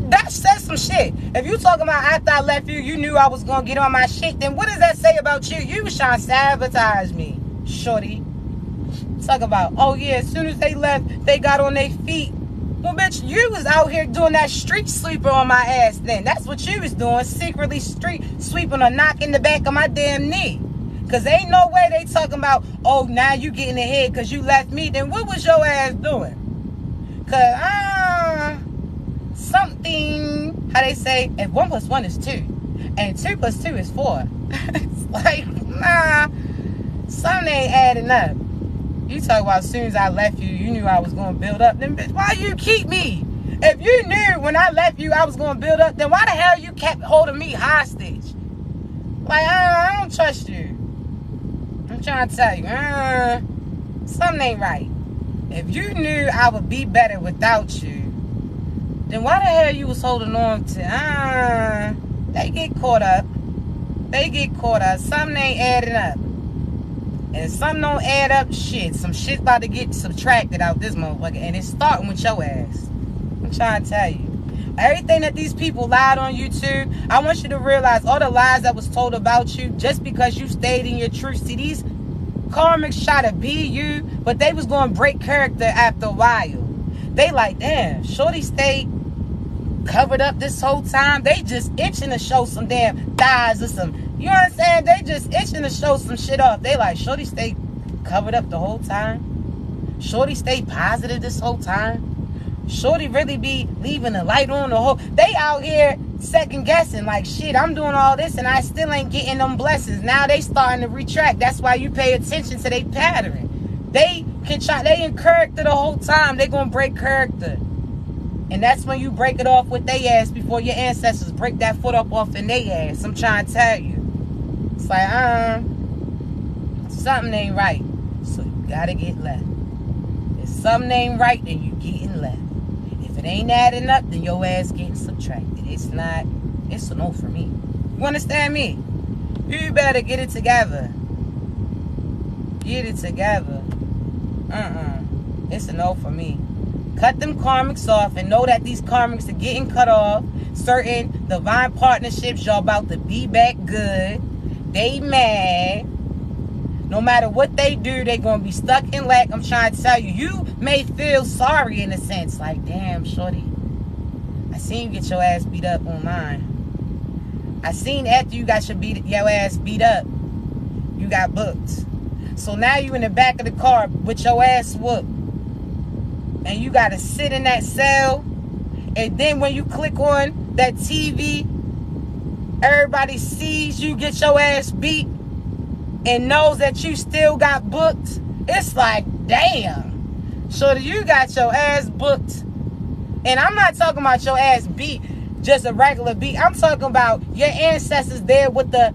That says some shit. If you talking about after I left you, you knew I was going to get on my shit, then what does that say about you? You was trying to sabotage me, shorty. Talk about, oh yeah, as soon as they left, they got on their feet. Well, bitch, you was out here doing that street sweeper on my ass then. That's what you was doing, secretly street sweeping or knocking the back of my damn knee. Because ain't no way they talking about, oh, now you getting ahead because you left me. Then what was your ass doing? Because, something, how they say, if 1 + 1 is 2, and 2 + 2 is 4. It's like, nah, something ain't adding up. You talk about as soon as I left you, you knew I was going to build up. Then, bitch, why you keep me? If you knew when I left you I was going to build up, then why the hell you kept holding me hostage? Like, I don't trust you. I'm trying to tell you, something ain't right. If you knew I would be better without you, then why the hell you was holding on to, they get caught up. They get caught up. Something ain't adding up. And something don't add up, shit. Some shit's about to get subtracted out this motherfucker. And it's starting with your ass. I'm trying to tell you. Everything that these people lied on YouTube, I want you to realize all the lies that was told about you just because you stayed in your truth. See, these karmics try to be you, but they was going to break character after a while. They like, damn, shorty stayed covered up this whole time. They just itching to show some damn thighs or some, you know what I'm saying? They just itching to show some shit off. They like, shorty stayed covered up the whole time. Shorty stayed positive this whole time. Shorty really be leaving the light on the whole. They out here second guessing like, shit, I'm doing all this and I still ain't getting them blessings. Now they starting to retract. That's why you pay attention to their pattern. They in character the whole time. They gonna break character. And that's when you break it off with their ass before your ancestors break that foot up off in their ass. I'm trying to tell you. It's like, something ain't right. So you gotta get left. If something ain't right, then you getting left. If it ain't adding up, then your ass getting subtracted. It's a no for me. You understand me? You better get it together. Get it together. It's a no for me. Cut them karmics off and know that these karmics are getting cut off. Certain divine partnerships, y'all about to be back good. They mad. No matter what they do, they gonna be stuck in lack. I'm trying to tell you. You may feel sorry in a sense. Like, damn, shorty, I seen you get your ass beat up online. I seen after you got your ass beat up, you got booked. So now you in the back of the car with your ass whooped. And you gotta sit in that cell. And then when you click on that TV, everybody sees you get your ass beat. and knows that you still got booked, it's like, damn. Shorty, you got your ass booked. And I'm not talking about your ass beat, just a regular beat. I'm talking about your ancestors there with the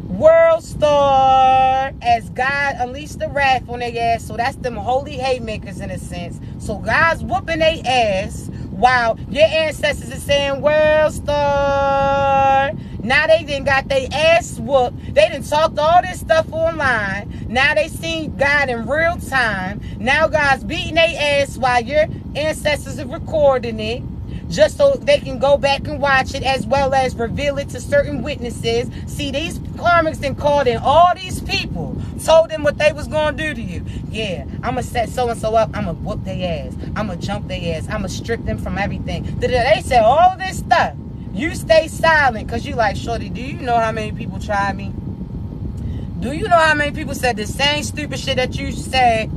world star as God unleashed the wrath on their ass. So that's them holy haymakers in a sense. So God's whooping their ass while your ancestors is saying world star. Now they done got their ass whooped. They done talked all this stuff online. Now they seen God in real time. Now God's beating their ass while your ancestors are recording it, just so they can go back and watch it, as well as reveal it to certain witnesses. See, these karmics then called in all these people, told them what they was going to do to you. Yeah, I'm going to set so-and-so up. I'm going to whoop their ass. I'm going to jump their ass. I'm going to strip them from everything. They said all this stuff. You stay silent because you like, shorty, do you know how many people tried me? Do you know how many people said the same stupid shit that you said?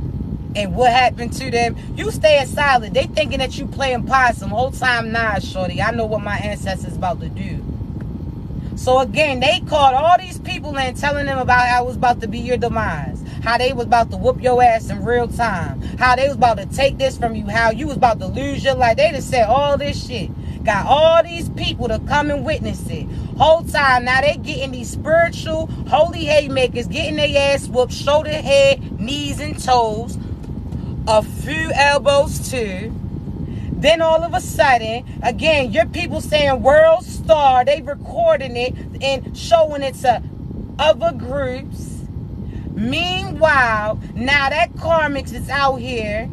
And what happened to them? You staying silent. They thinking that you playing possum. Whole time, nah, shorty. I know what my ancestors about to do. So again, they called all these people in, telling them about how it was about to be your demise. How they was about to whoop your ass in real time. How they was about to take this from you. How you was about to lose your life. They just said all this shit. Got all these people to come and witness it. Whole time, now they getting these spiritual, holy haymakers, getting their ass whooped, shoulder, head, knees, and toes. A few elbows too. Then all of a sudden, again, your people saying world star, they recording it and showing it to other groups. Meanwhile, now that karmics is out here.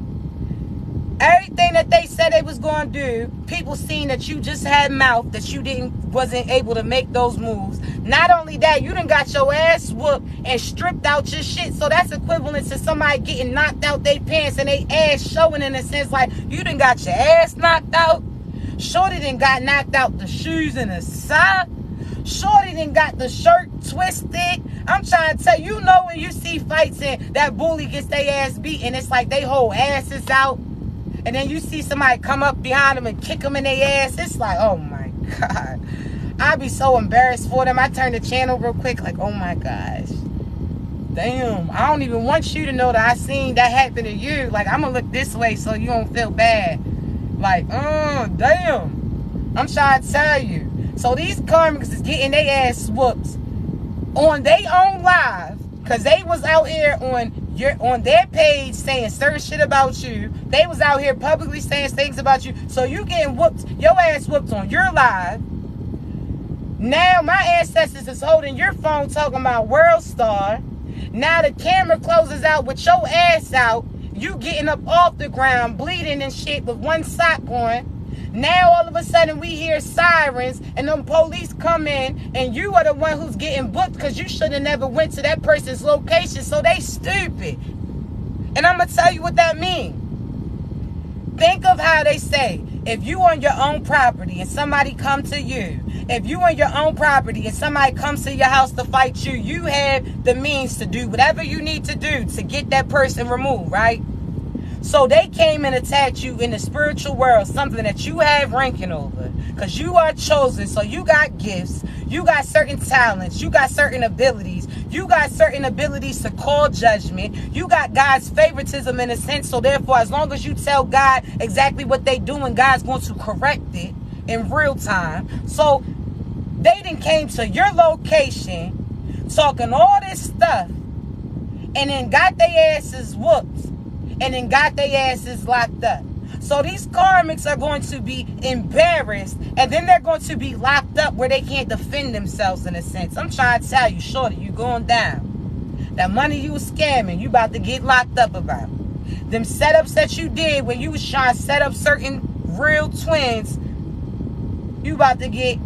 Everything that they said they was going to do, people seeing that you just had mouth, that you wasn't able to make those moves. Not only that, you done got your ass whooped and stripped out your shit. So that's equivalent to somebody getting knocked out their pants and they ass showing, in a sense like you done got your ass knocked out. Shorty done got knocked out the shoes and the sock. Shorty done got the shirt twisted. I'm trying to tell you, when you see fights and that bully gets their ass beat and it's like they whole asses out. And then you see somebody come up behind them and kick them in their ass. It's like, oh my God. I'd be so embarrassed for them. I turn the channel real quick like, oh my gosh. Damn. I don't even want you to know that I seen that happen to you. Like, I'm going to look this way so you don't feel bad. Like, damn. I'm trying to tell you. So these karmics is getting their ass whooped on their own live. Because they was out here on their page saying certain shit about you. They was out here publicly saying things about you. So you getting whooped, your ass whooped on your live. Now my ancestors is holding your phone talking about world star. Now the camera closes out with your ass out. You getting up off the ground, bleeding and shit with one sock on. Now all of a sudden we hear sirens and them police come in and you are the one who's getting booked because you should have never went to that person's location. So they stupid. And I'm going to tell you what that means. Think of how they say, if you on your own property and somebody come to you, if you on your own property and somebody comes to your house to fight you, you have the means to do whatever you need to do to get that person removed, right? So they came and attacked you in the spiritual world, something that you have ranking over. Because you are chosen, so you got gifts, you got certain talents, you got certain abilities, you got certain abilities to call judgment, you got God's favoritism in a sense, so therefore as long as you tell God exactly what they doing, God's going to correct it in real time. So they then came to your location, talking all this stuff, and then got their asses whooped. And then got their asses locked up. So these karmics are going to be embarrassed. And then they're going to be locked up where they can't defend themselves in a sense. I'm trying to tell you, shorty, you going down. That money you was scamming, you about to get locked up about. Them setups that you did when you was trying to set up certain real twins, you about to get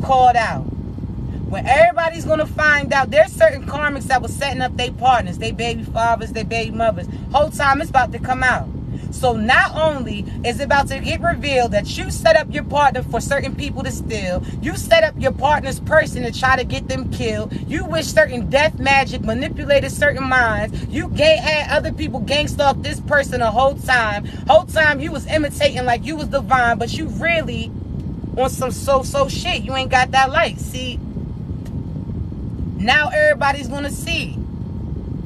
called out. When everybody's going to find out, there's certain karmics that was setting up their partners, their baby fathers, their baby mothers. Whole time it's about to come out. So not only is it about to get revealed that you set up your partner for certain people to steal, you set up your partner's person to try to get them killed, you wish certain death magic manipulated certain minds, you had other people gangsta off this person the whole time. Whole time you was imitating like you was divine, but you really on some so-so shit. You ain't got that light. See? Now everybody's going to see.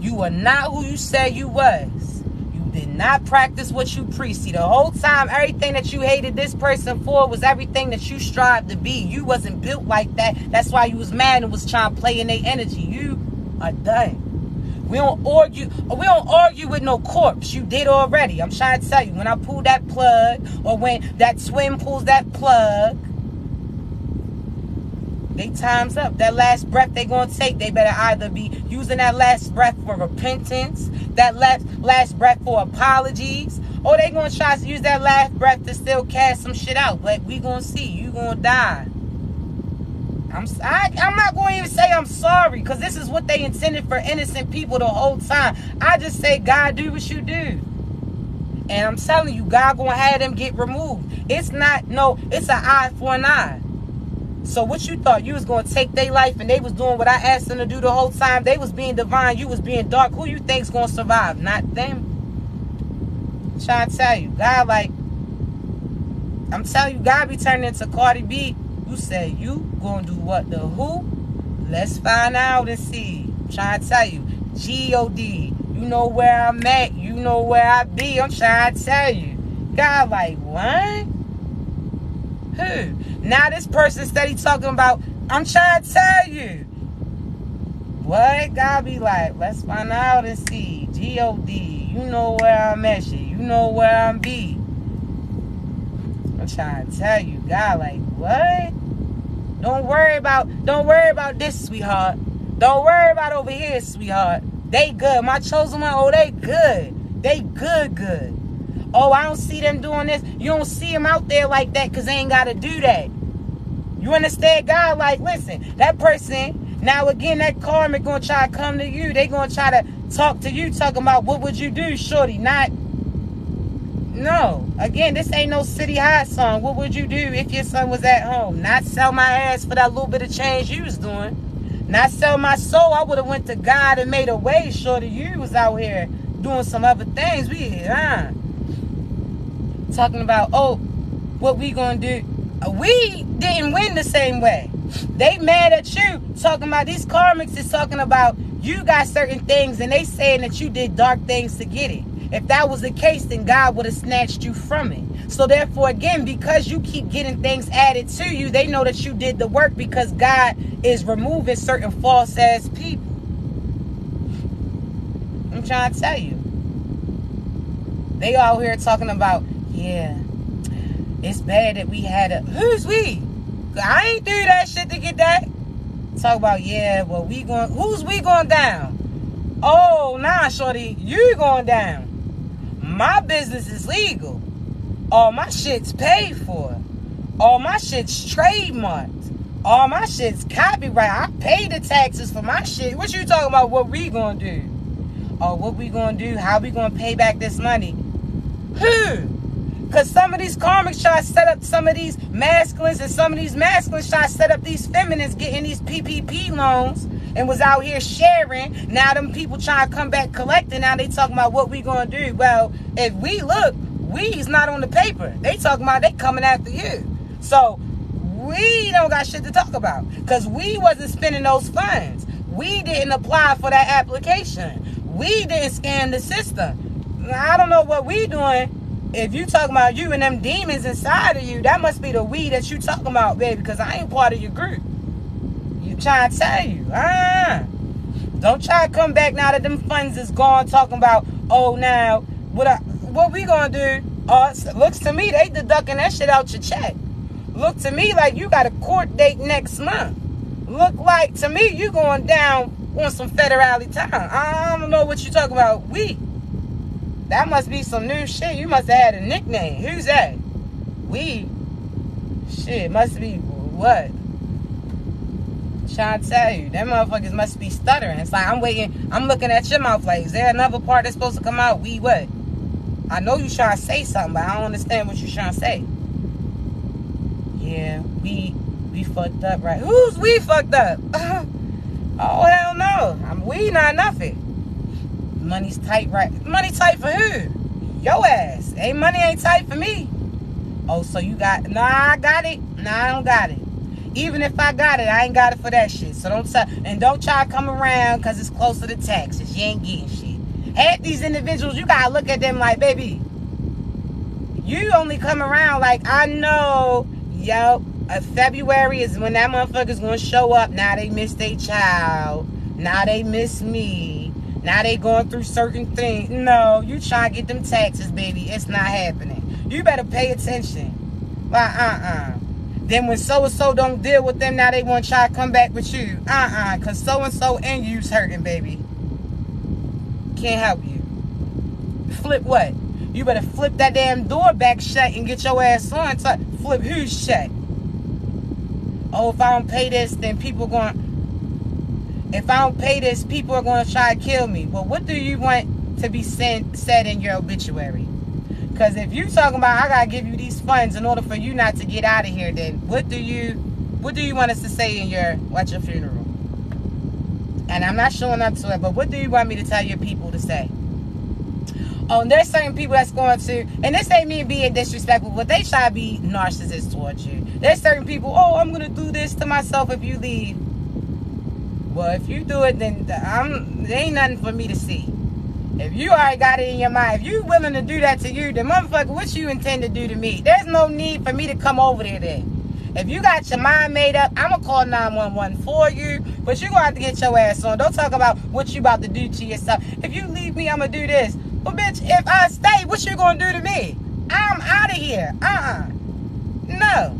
You are not who you said you was. You did not practice what you preach. See, the whole time, everything that you hated this person for was everything that you strived to be. You wasn't built like that. That's why you was mad and was trying to play in their energy. You are done. We don't argue with no corpse. You did already. I'm trying to tell you, when I pull that plug, or when that twin pulls that plug, they time's up. That last breath they gonna take, they better either be using that last breath for repentance, that last breath for apologies, or they gonna try to use that last breath to still cast some shit out. But we gonna see. You gonna die. I'm not going to even say I'm sorry, because this is what they intended for innocent people the whole time. I just say, God, do what you do. And I'm telling you, God going to have them get removed. It's not, no, it's an eye for an eye. So what you thought? You was going to take their life and they was doing what I asked them to do the whole time? They was being divine. You was being dark. Who you think's going to survive? Not them. I'm trying to tell you. God, like, I'm telling you, God be turning into Cardi B. You say you gonna do what? The who? Let's find out and see. I'm trying to tell you. G-O-D. You know where I'm at. You know where I be. I'm trying to tell you. God like, what? Who? Now this person steady talking about, I'm trying to tell you. What? God be like, let's find out and see. G-O-D. You know where I'm at. Shit. You know where I'm be. I'm trying to tell you. God like, what? Don't worry about this, sweetheart. Don't worry about over here, sweetheart. They good. My chosen one, oh, they good. They good. Oh, I don't see them doing this. You don't see them out there like that because they ain't got to do that. You understand? God, like, listen, that person, now again, that karmic going to try to come to you. They going to try to talk to you, talking about what would you do, shorty, not... No. Again, this ain't no City High song. What would you do if your son was at home? Not sell my ass for that little bit of change you was doing. Not sell my soul. I would have went to God and made a way. Shorty, you was out here doing some other things. Talking about, oh, what we gonna do? We didn't win the same way. They mad at you. Talking about, these karmics is talking about you got certain things and they saying that you did dark things to get it. If that was the case, then God would have snatched you from it. So therefore, again, because you keep getting things added to you, they know that you did the work, because God is removing certain false-ass people. I'm trying to tell you. They out here talking about, yeah, it's bad that we had a... Who's we? I ain't do that shit to get that. Talk about, yeah, well, we going... Who's we going down? Oh, nah, shorty, you going down. My business is legal. All my shit's paid for. All my shit's trademarked. All my shit's copyright. I pay the taxes for my shit. What you talking about? What we gonna do? Or what we gonna do? How we gonna pay back this money? Who? Because some of these karmics try to set up some of these masculines, and some of these masculines try to set up these feminines getting these PPP loans and was out here sharing. Now them people trying to come back collecting. Now they talking about what we gonna do. Well, if we look, we's not on the paper. They talking about they coming after you. So we don't got shit to talk about, because we wasn't spending those funds. We didn't apply for that application. We didn't scam the system. I don't know what we doing. If you talking about you and them demons inside of you, that must be the we that you talking about, baby, because I ain't part of your group. You trying to tell you. Don't try to come back now that them funds is gone talking about, oh, now, what we gonna do? Looks to me, they deducting that shit out your check. Look to me like you got a court date next month. Look like to me you going down on some federality time. I don't know what you talking about. We. That must be some new shit. You must have had a nickname. Who's that? We. Shit, must be what? Trying to tell you, them motherfuckers must be stuttering. It's like I'm waiting. I'm looking at your mouth like, is there another part that's supposed to come out? We what? I know you trying to say something, but I don't understand what you trying to say. Yeah, we fucked up, right? Who's we fucked up? Oh, hell no. We not nothing. Money's tight, right? Money tight for who? Your ass. Money ain't tight for me. Oh, so you got... Nah, I got it. Nah, I don't got it. Even if I got it, I ain't got it for that shit. So don't try to come around because it's closer to taxes. You ain't getting shit. Half these individuals, you gotta look at them like, baby, you only come around like, I know, yo, February is when that motherfucker's gonna show up. Now they miss their child. Now they miss me. Now they going through certain things. No, you trying to get them taxes, baby. It's not happening. You better pay attention. Like, Then when so-and-so don't deal with them, now they want to try to come back with you. Because so-and-so and you's hurting, baby. Can't help you. Flip what? You better flip that damn door back shut and get your ass on. Flip who's shut? Oh, if I don't pay this, then people going... If I don't pay this, people are going to try to kill me. Well, what do you want to be said in your obituary? Because if you talking about, I got to give you these funds in order for you not to get out of here, then what do you want us to say in your funeral? And I'm not showing up to it, but what do you want me to tell your people to say? Oh, and there's certain people that's going to, and this ain't me being disrespectful, but they try to be narcissists towards you. There's certain people, oh, I'm going to do this to myself if you leave. Well, if you do it, then there ain't nothing for me to see. If you already got it in your mind, if you willing to do that to you, then motherfucker, what you intend to do to me? There's no need for me to come over there then. If you got your mind made up, I'm going to call 911 for you, but you're going to have to get your ass on. Don't talk about what you about to do to yourself. If you leave me, I'm going to do this. Well, bitch, if I stay, what you going to do to me? I'm out of here. No.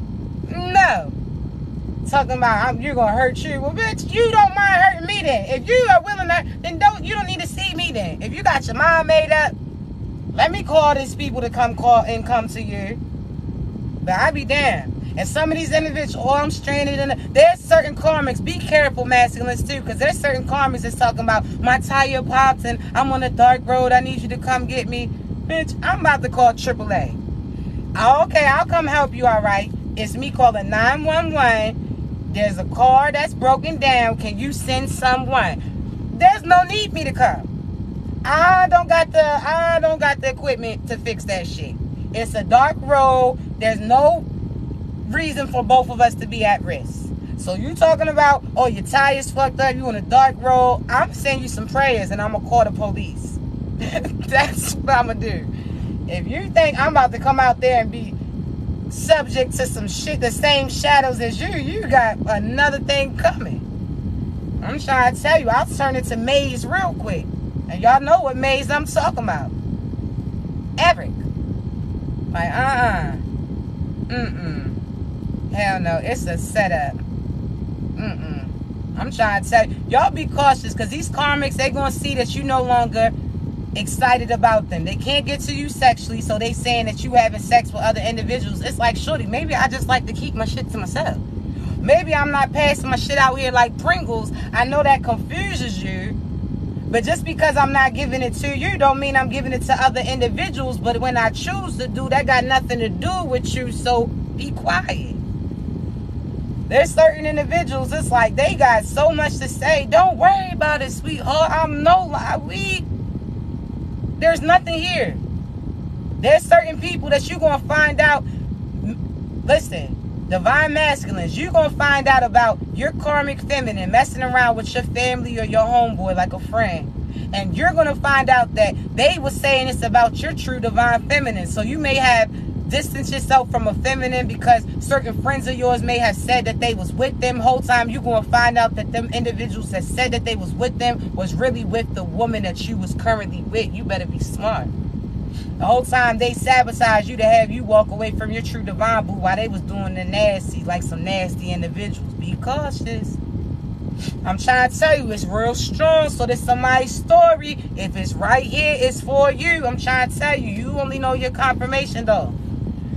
Talking about you're gonna hurt you. Well, bitch, you don't mind hurting me then. If you are willing to, then you don't need to see me then. If you got your mind made up, let me call these people to come to you. But I be damned. And some of these individuals, oh, I'm stranded in there's certain karmics. Be careful, masculines too, because there's certain karmics that's talking about my tire popped and I'm on a dark road. I need you to come get me. Bitch, I'm about to call AAA. Okay, I'll come help you, all right. It's me calling 911. There's a car that's broken down. Can you send someone? There's no need me to come. I don't got the equipment to fix that shit. It's a dark road. There's no reason for both of us to be at risk. So you talking about, oh, your tire's fucked up, you on a dark road. I'm sending you some prayers and I'm gonna call the police. That's what I'm gonna do. If you think I'm about to come out there and be subject to some shit, the same shadows as you got another thing coming. I'm trying to tell you, I'll turn it to Maze real quick. And y'all know what Maze I'm talking about. Eric. Like, hell no, it's a setup. I'm trying to tell you, y'all be cautious, because these karmics, they gonna see that you no longer excited about them. They can't get to you sexually, so they saying that you having sex with other individuals. It's like, shorty, maybe I just like to keep my shit to myself. Maybe I'm not passing my shit out here like Pringles. I know that confuses you, but just because I'm not giving it to you don't mean I'm giving it to other individuals. But when I choose to do, that got nothing to do with you, so be quiet. There's certain individuals, it's like they got so much to say. Don't worry about it, sweetheart. I'm no lie. There's nothing here. There's certain people that you're going to find out. Listen, divine masculines, you're going to find out about your karmic feminine messing around with your family or your homeboy like a friend. And you're going to find out that they were saying it's about your true divine feminine. So you may have distanced yourself from a feminine because certain friends of yours may have said that they was with them. Whole time you're going to find out that them individuals that said that they was with them was really with the woman that you was currently with. You better be smart. The whole time they sabotage you to have you walk away from your true divine boo while they was doing the nasty, like some nasty individuals. Be cautious. I'm trying to tell you, it's real strong. So there's somebody's story. If it's right here, it's for you. I'm trying to tell you. You only know your confirmation though.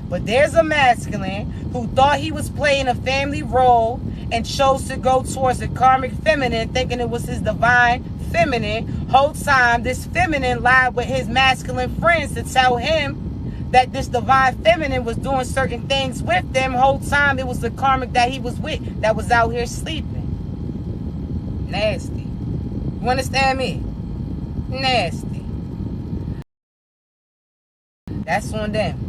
But there's a masculine who thought he was playing a family role and chose to go towards the karmic feminine, thinking it was his divine feminine. Whole time, this feminine lied with his masculine friends to tell him that this divine feminine was doing certain things with them. Whole time, it was the karmic that he was with that was out here sleeping. Nasty. You understand me? Nasty. That's on them.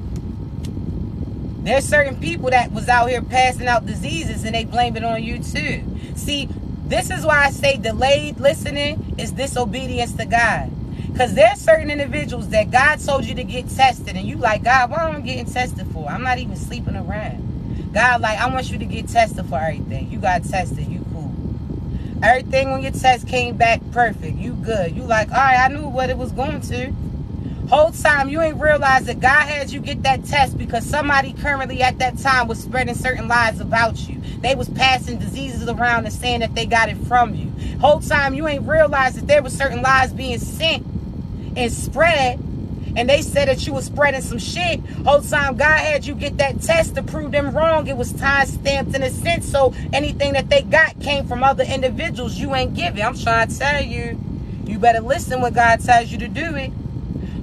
There's certain people that was out here passing out diseases and they blame it on you too. See, this is why I say delayed listening is disobedience to God. Because there's certain individuals that God told you to get tested and you like, God, what am I getting tested for? I'm not even sleeping around. God, like, I want you to get tested for everything. You got tested. You cool. Everything on your test came back perfect. You good. You like, all right, I knew what it was going to. Whole time you ain't realized that God had you get that test because somebody currently at that time was spreading certain lies about you. They was passing diseases around and saying that they got it from you. Whole time you ain't realized that there were certain lies being sent and spread, and they said that you was spreading some shit. Whole time God had you get that test to prove them wrong. It was time stamped in a sense, so anything that they got came from other individuals you ain't giving. I'm trying to tell you, you better listen when God tells you to do it.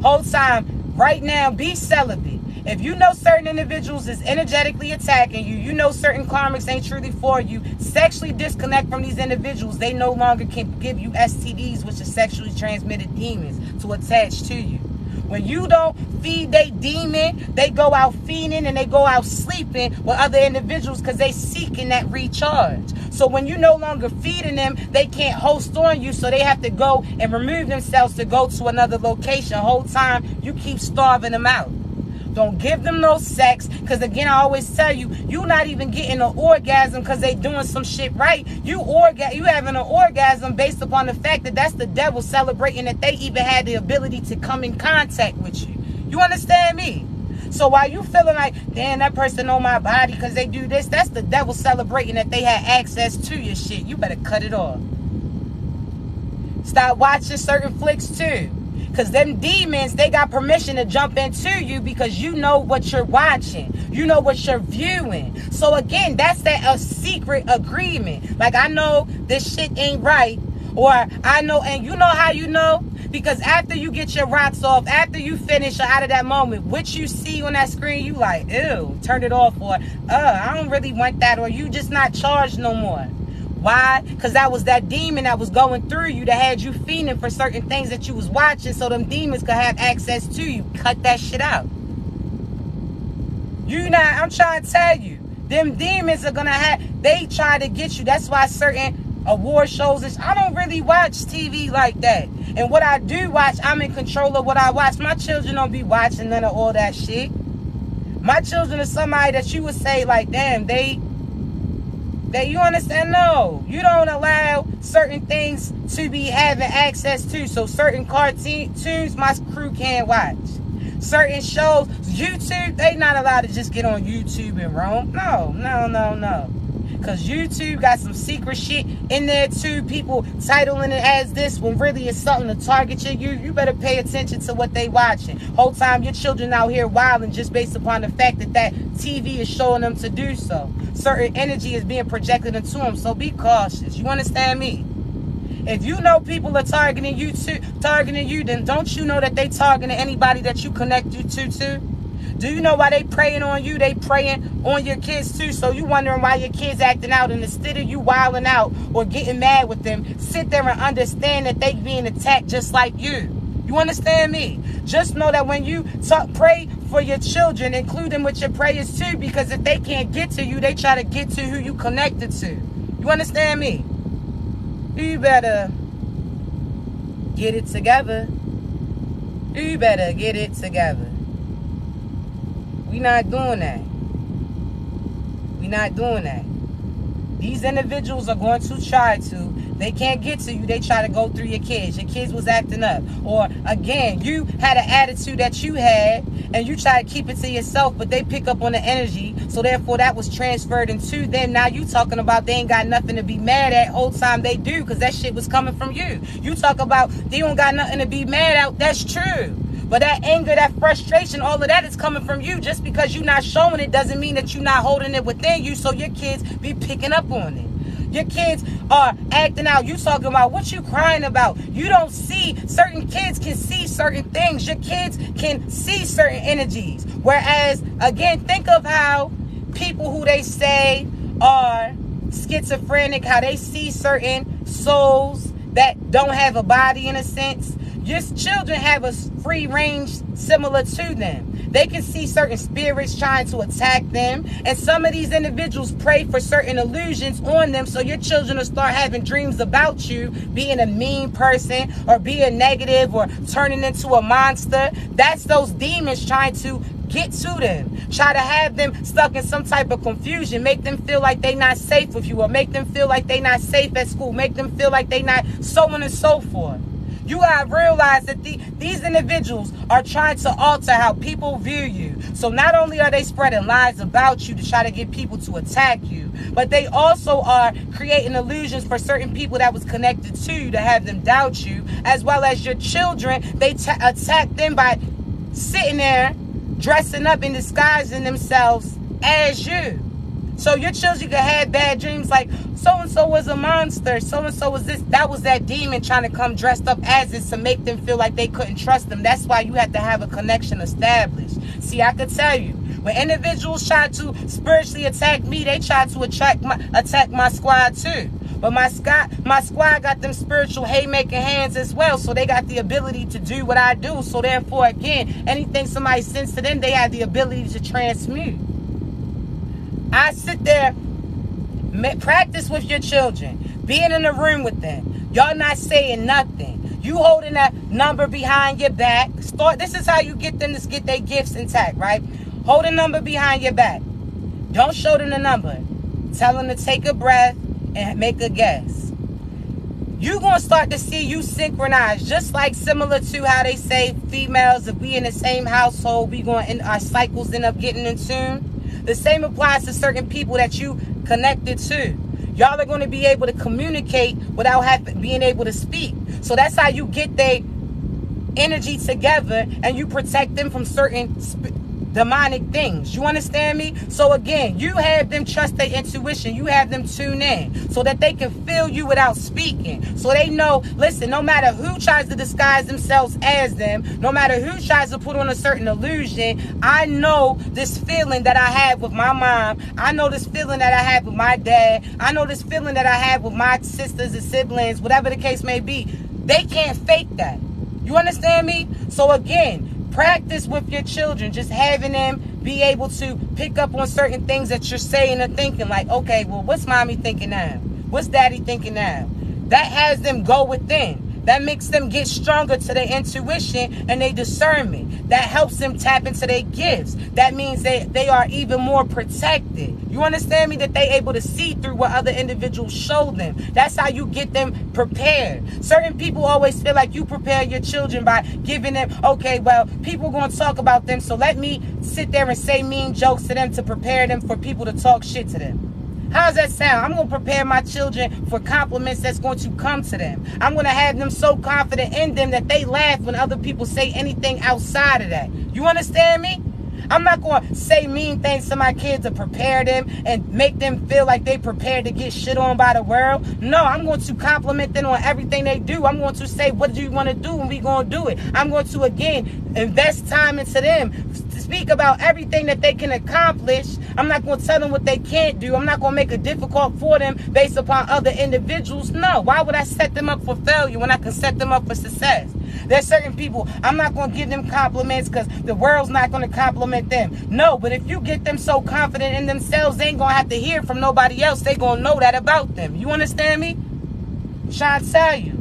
Whole time, right now, be celibate. If you know certain individuals is energetically attacking you, you know certain karmics ain't truly for you, sexually disconnect from these individuals. They no longer can give you STDs, which is sexually transmitted demons, to attach to you. When you don't feed they demon, they go out feeding and they go out sleeping with other individuals because they seeking that recharge. So when you no longer feeding them, they can't host on you, so they have to go and remove themselves to go to another location. Whole time you keep starving them out. Don't give them no sex, because again, I always tell you, you're not even getting an orgasm because they doing some shit right. You having an orgasm based upon the fact that that's the devil celebrating that they even had the ability to come in contact with you. You understand me? So while you feeling like, damn, that person know my body because they do this, that's the devil celebrating that they had access to your shit. You better cut it off. Stop watching certain flicks too. Because them demons, they got permission to jump into you because you know what you're watching. You know what you're viewing. So again, that's a secret agreement. Like, I know this shit ain't right. Or I know, and you know how you know? Because after you get your rocks off, after you finish out of that moment, what you see on that screen, you like, ew, turn it off. Or, I don't really want that. Or you just not charged no more. Why? Because that was that demon that was going through you that had you feeding for certain things that you was watching so them demons could have access to you. Cut that shit out. I'm trying to tell you, them demons are going to they try to get you. That's why certain award shows, I don't really watch TV like that. And what I do watch, I'm in control of what I watch. My children don't be watching none of all that shit. My children are somebody that you would say like, damn, you understand? No, you don't allow certain things to be having access to. So certain cartoons, my crew can't watch. Certain shows, YouTube, they not allowed to just get on YouTube and roam. No. Because YouTube got some secret shit in there too. People titling it as this when really it's something to target you. You better pay attention to what they watching. Whole time your children out here wilding just based upon the fact that TV is showing them to do so. Certain energy is being projected into them. So be cautious. You understand me? If you know people are targeting you, then don't you know that they targeting anybody that you connect you to? Do you know why they preying on you? They preying on your kids too. So you wondering why your kids acting out, and instead of you wilding out or getting mad with them, sit there and understand that they being attacked just like you. You understand me? Just know that when you pray for your children, include them with your prayers too, because if they can't get to you, they try to get to who you connected to. You understand me? You better get it together. You better get it together. We not doing that. We not doing that. These individuals are going to try to. They can't get to you. They try to go through your kids. Your kids was acting up. Or, again, you had an attitude that you had, and you try to keep it to yourself, but they pick up on the energy. So, therefore, that was transferred into them. Now you talking about they ain't got nothing to be mad at. Whole time they do, because that shit was coming from you. You talk about they don't got nothing to be mad at. That's true. But that anger, that frustration, all of that is coming from you. Just because you're not showing it doesn't mean that you're not holding it within you, so your kids be picking up on it. Your kids are acting out. You talking about what you crying about. You don't see. Certain kids can see certain things. Your kids can see certain energies. Whereas, again, think of how people who they say are schizophrenic, how they see certain souls that don't have a body in a sense. Your children have a free range similar to them. They can see certain spirits trying to attack them. And some of these individuals pray for certain illusions on them. So your children will start having dreams about you being a mean person or being negative or turning into a monster. That's those demons trying to get to them. Try to have them stuck in some type of confusion. Make them feel like they not safe with you, or make them feel like they not safe at school. Make them feel like they not so on and so forth. You gotta realize that these individuals are trying to alter how people view you. So not only are they spreading lies about you to try to get people to attack you, but they also are creating illusions for certain people that was connected to you to have them doubt you, as well as your children. They attack them by sitting there, dressing up and disguising themselves as you. So your children can have bad dreams like, so-and-so was a monster, so-and-so was this. That was that demon trying to come dressed up as this to make them feel like they couldn't trust them. That's why you have to have a connection established. See, I could tell you, when individuals try to spiritually attack me, they try to attack my squad too. But my squad got them spiritual haymaking hands as well. So they got the ability to do what I do. So therefore, again, anything somebody sends to them, they have the ability to transmute. I sit there, practice with your children, being in the room with them. Y'all not saying nothing. You holding that number behind your back. This is how you get them to get their gifts intact, right? Hold a number behind your back. Don't show them the number. Tell them to take a breath and make a guess. You're going to start to see you synchronize, just like similar to how they say females, if we in the same household, our cycles end up getting in tune. The same applies to certain people that you connected to. Y'all are going to be able to communicate without being able to speak. So that's how you get their energy together and you protect them from certain demonic things. You understand me? So again, you have them trust their intuition. You have them tune in so that they can feel you without speaking. So they know, listen, no matter who tries to disguise themselves as them, no matter who tries to put on a certain illusion, I know this feeling that I have with my mom. I know this feeling that I have with my dad. I know this feeling that I have with my sisters and siblings, whatever the case may be. They can't fake that. You understand me? So again, practice with your children, just having them be able to pick up on certain things that you're saying or thinking, like, okay, well, what's mommy thinking now? What's daddy thinking now? That has them go within. That makes them get stronger to their intuition and their discernment. That helps them tap into their gifts. That means they are even more protected. You understand me? That they able to see through what other individuals show them. That's how you get them prepared. Certain people always feel like you prepare your children by giving them, okay, well, people are going to talk about them, so let me sit there and say mean jokes to them to prepare them for people to talk shit to them. How does that sound? I'm going to prepare my children for compliments that's going to come to them. I'm going to have them so confident in them that they laugh when other people say anything outside of that. You understand me? I'm not going to say mean things to my kids to prepare them and make them feel like they prepared to get shit on by the world. No, I'm going to compliment them on everything they do. I'm going to say, what do you want to do? And we going to do it. I'm going to, again, invest time into them. Speak about everything that they can accomplish. I'm not going to tell them what they can't do. I'm not going to make it difficult for them based upon other individuals. No, why would I set them up for failure when I can set them up for success? There's certain people, I'm not going to give them compliments because the world's not going to compliment them. No, but if you get them so confident in themselves, they ain't going to have to hear from nobody else. They going to know that about them. You understand me? I'm trying to tell you.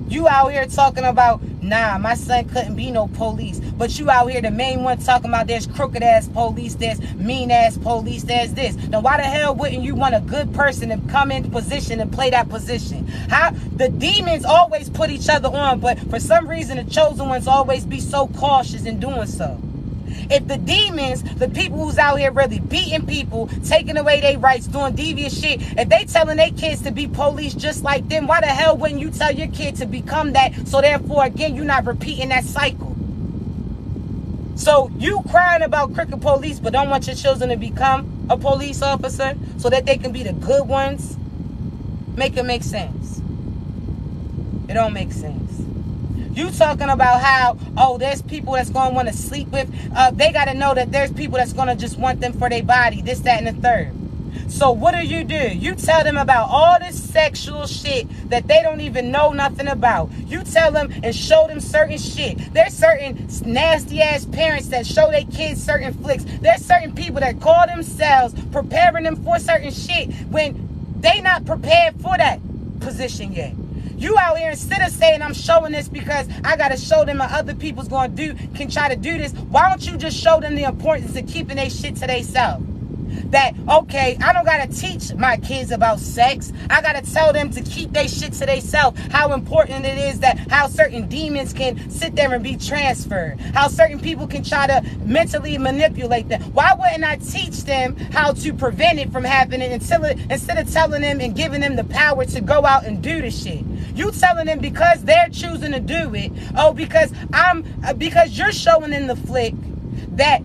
You out here talking about, nah, my son couldn't be no police. But you out here, the main one, talking about there's crooked ass police, there's mean ass police, there's this. Now why the hell wouldn't you want a good person to come into position and play that position? How the demons always put each other on, but for some reason the chosen ones always be so cautious in doing so. If the demons, the people who's out here really beating people, taking away their rights, doing devious shit, if they telling their kids to be police just like them, why the hell wouldn't you tell your kid to become that? So therefore, again, you're not repeating that cycle. So you crying about crooked police, but don't want your children to become a police officer so that they can be the good ones? Make it make sense. It don't make sense. You talking about how, oh, there's people that's going to want to sleep with. They got to know that there's people that's going to just want them for their body, this, that, and the third. So what do? You tell them about all this sexual shit that they don't even know nothing about. You tell them and show them certain shit. There's certain nasty ass parents that show their kids certain flicks. There's certain people that call themselves preparing them for certain shit when they not prepared for that position yet. You out here, instead of saying I'm showing this because I got to show them what other people's going to do, can try to do this, why don't you just show them the importance of keeping their shit to themselves? That, okay, I don't got to teach my kids about sex. I got to tell them to keep their shit to themselves. How important it is that how certain demons can sit there and be transferred. How certain people can try to mentally manipulate them. Why wouldn't I teach them how to prevent it from happening instead of telling them and giving them the power to go out and do the shit? You telling them because they're choosing to do it. Oh, because you're showing in the flick that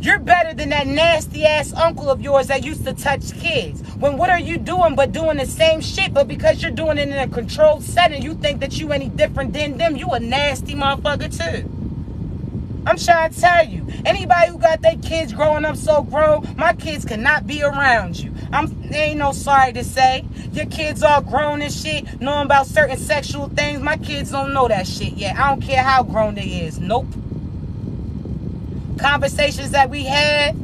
you're better than that nasty ass uncle of yours that used to touch kids. When what are you doing but doing the same shit, but because you're doing it in a controlled setting, you think that you any different than them. You a nasty motherfucker too. I'm trying to tell you, anybody who got their kids growing up so grown, my kids cannot be around you. Ain't no sorry to say. Your kids all grown and shit, knowing about certain sexual things. My kids don't know that shit yet. I don't care how grown they is. Nope. Conversations that we had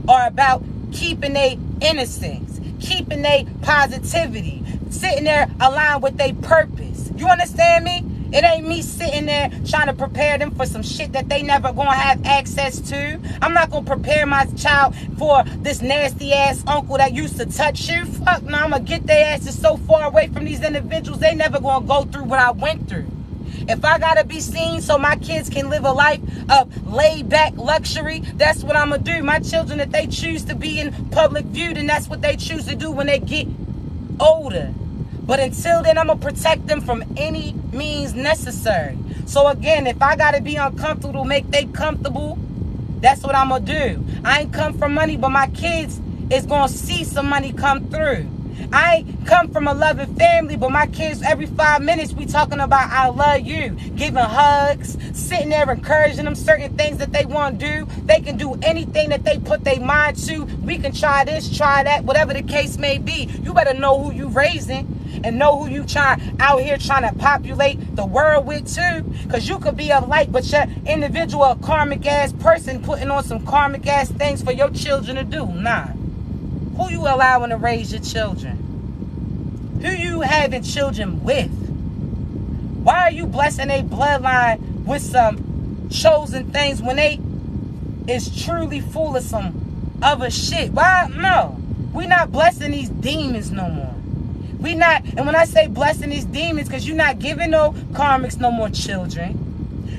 are about keeping their innocence, keeping their positivity, sitting there aligned with their purpose. You understand me? It ain't me sitting there trying to prepare them for some shit that they never gonna have access to. I'm not gonna prepare my child for this nasty ass uncle that used to touch you. Fuck no, I'm gonna get their asses so far away from these individuals, they never gonna go through what I went through. If I gotta be seen so my kids can live a life of laid back luxury, that's what I'm gonna do. My children, if they choose to be in public view, then that's what they choose to do when they get older. But until then, I'm gonna protect them from any means necessary. So again, if I gotta be uncomfortable to make they comfortable, that's what I'm gonna do. I ain't come from money, but my kids is gonna see some money come through. I ain't come from a loving family, but my kids, every 5 minutes, we talking about I love you, giving hugs, sitting there encouraging them certain things that they want to do. They can do anything that they put their mind to. We can try this, try that, whatever the case may be. You better know who you raising and know who you out here trying to populate the world with too. Because you could be a light, but your individual karmic ass person putting on some karmic ass things for your children to do. Nah. Who you allowing to raise your children? Who you having children with? Why are you blessing a bloodline with some chosen things when they is truly full of some other shit? Why? No. We not blessing these demons no more. We not, and when I say blessing these demons, because you're not giving no karmics no more children.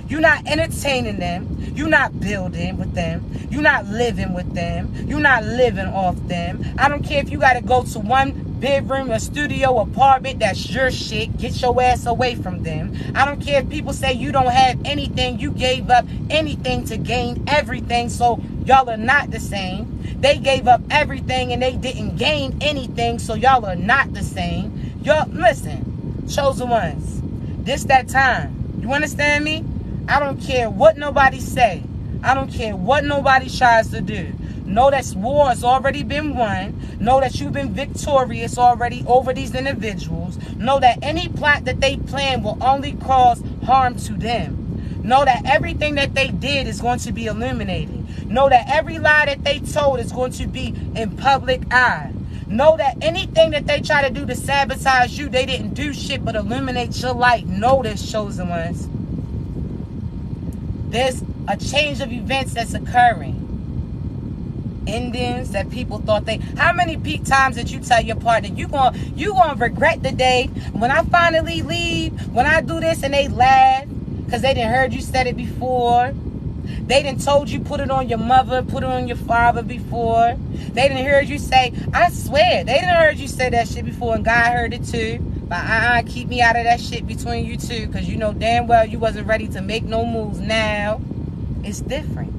You're not entertaining them. You're not building with them. You're not living with them. You're not living off them. I don't care if you got to go to one bedroom, a studio, apartment. That's your shit. Get your ass away from them. I don't care if people say you don't have anything. You gave up anything to gain everything. So y'all are not the same. They gave up everything and they didn't gain anything. So y'all are not the same. Y'all, listen, chosen ones. This that time. You understand me? I don't care what nobody say. I don't care what nobody tries to do. Know that war has already been won. Know that you've been victorious already over these individuals. Know that any plot that they plan will only cause harm to them. Know that everything that they did is going to be illuminated. Know that every lie that they told is going to be in public eye. Know that anything that they try to do to sabotage you, they didn't do shit but illuminate your light. Know this, chosen ones. There's a change of events that's occurring. Endings that people thought they... How many peak times did you tell your partner, you gonna regret the day when I finally leave, when I do this, and they laugh because they didn't heard you said it before. They didn't told you put it on your mother, put it on your father before. They didn't heard you say, I swear, they didn't heard you say that shit before, and God heard it too. But keep me out of that shit between you two, because you know damn well you wasn't ready to make no moves. Now, it's different.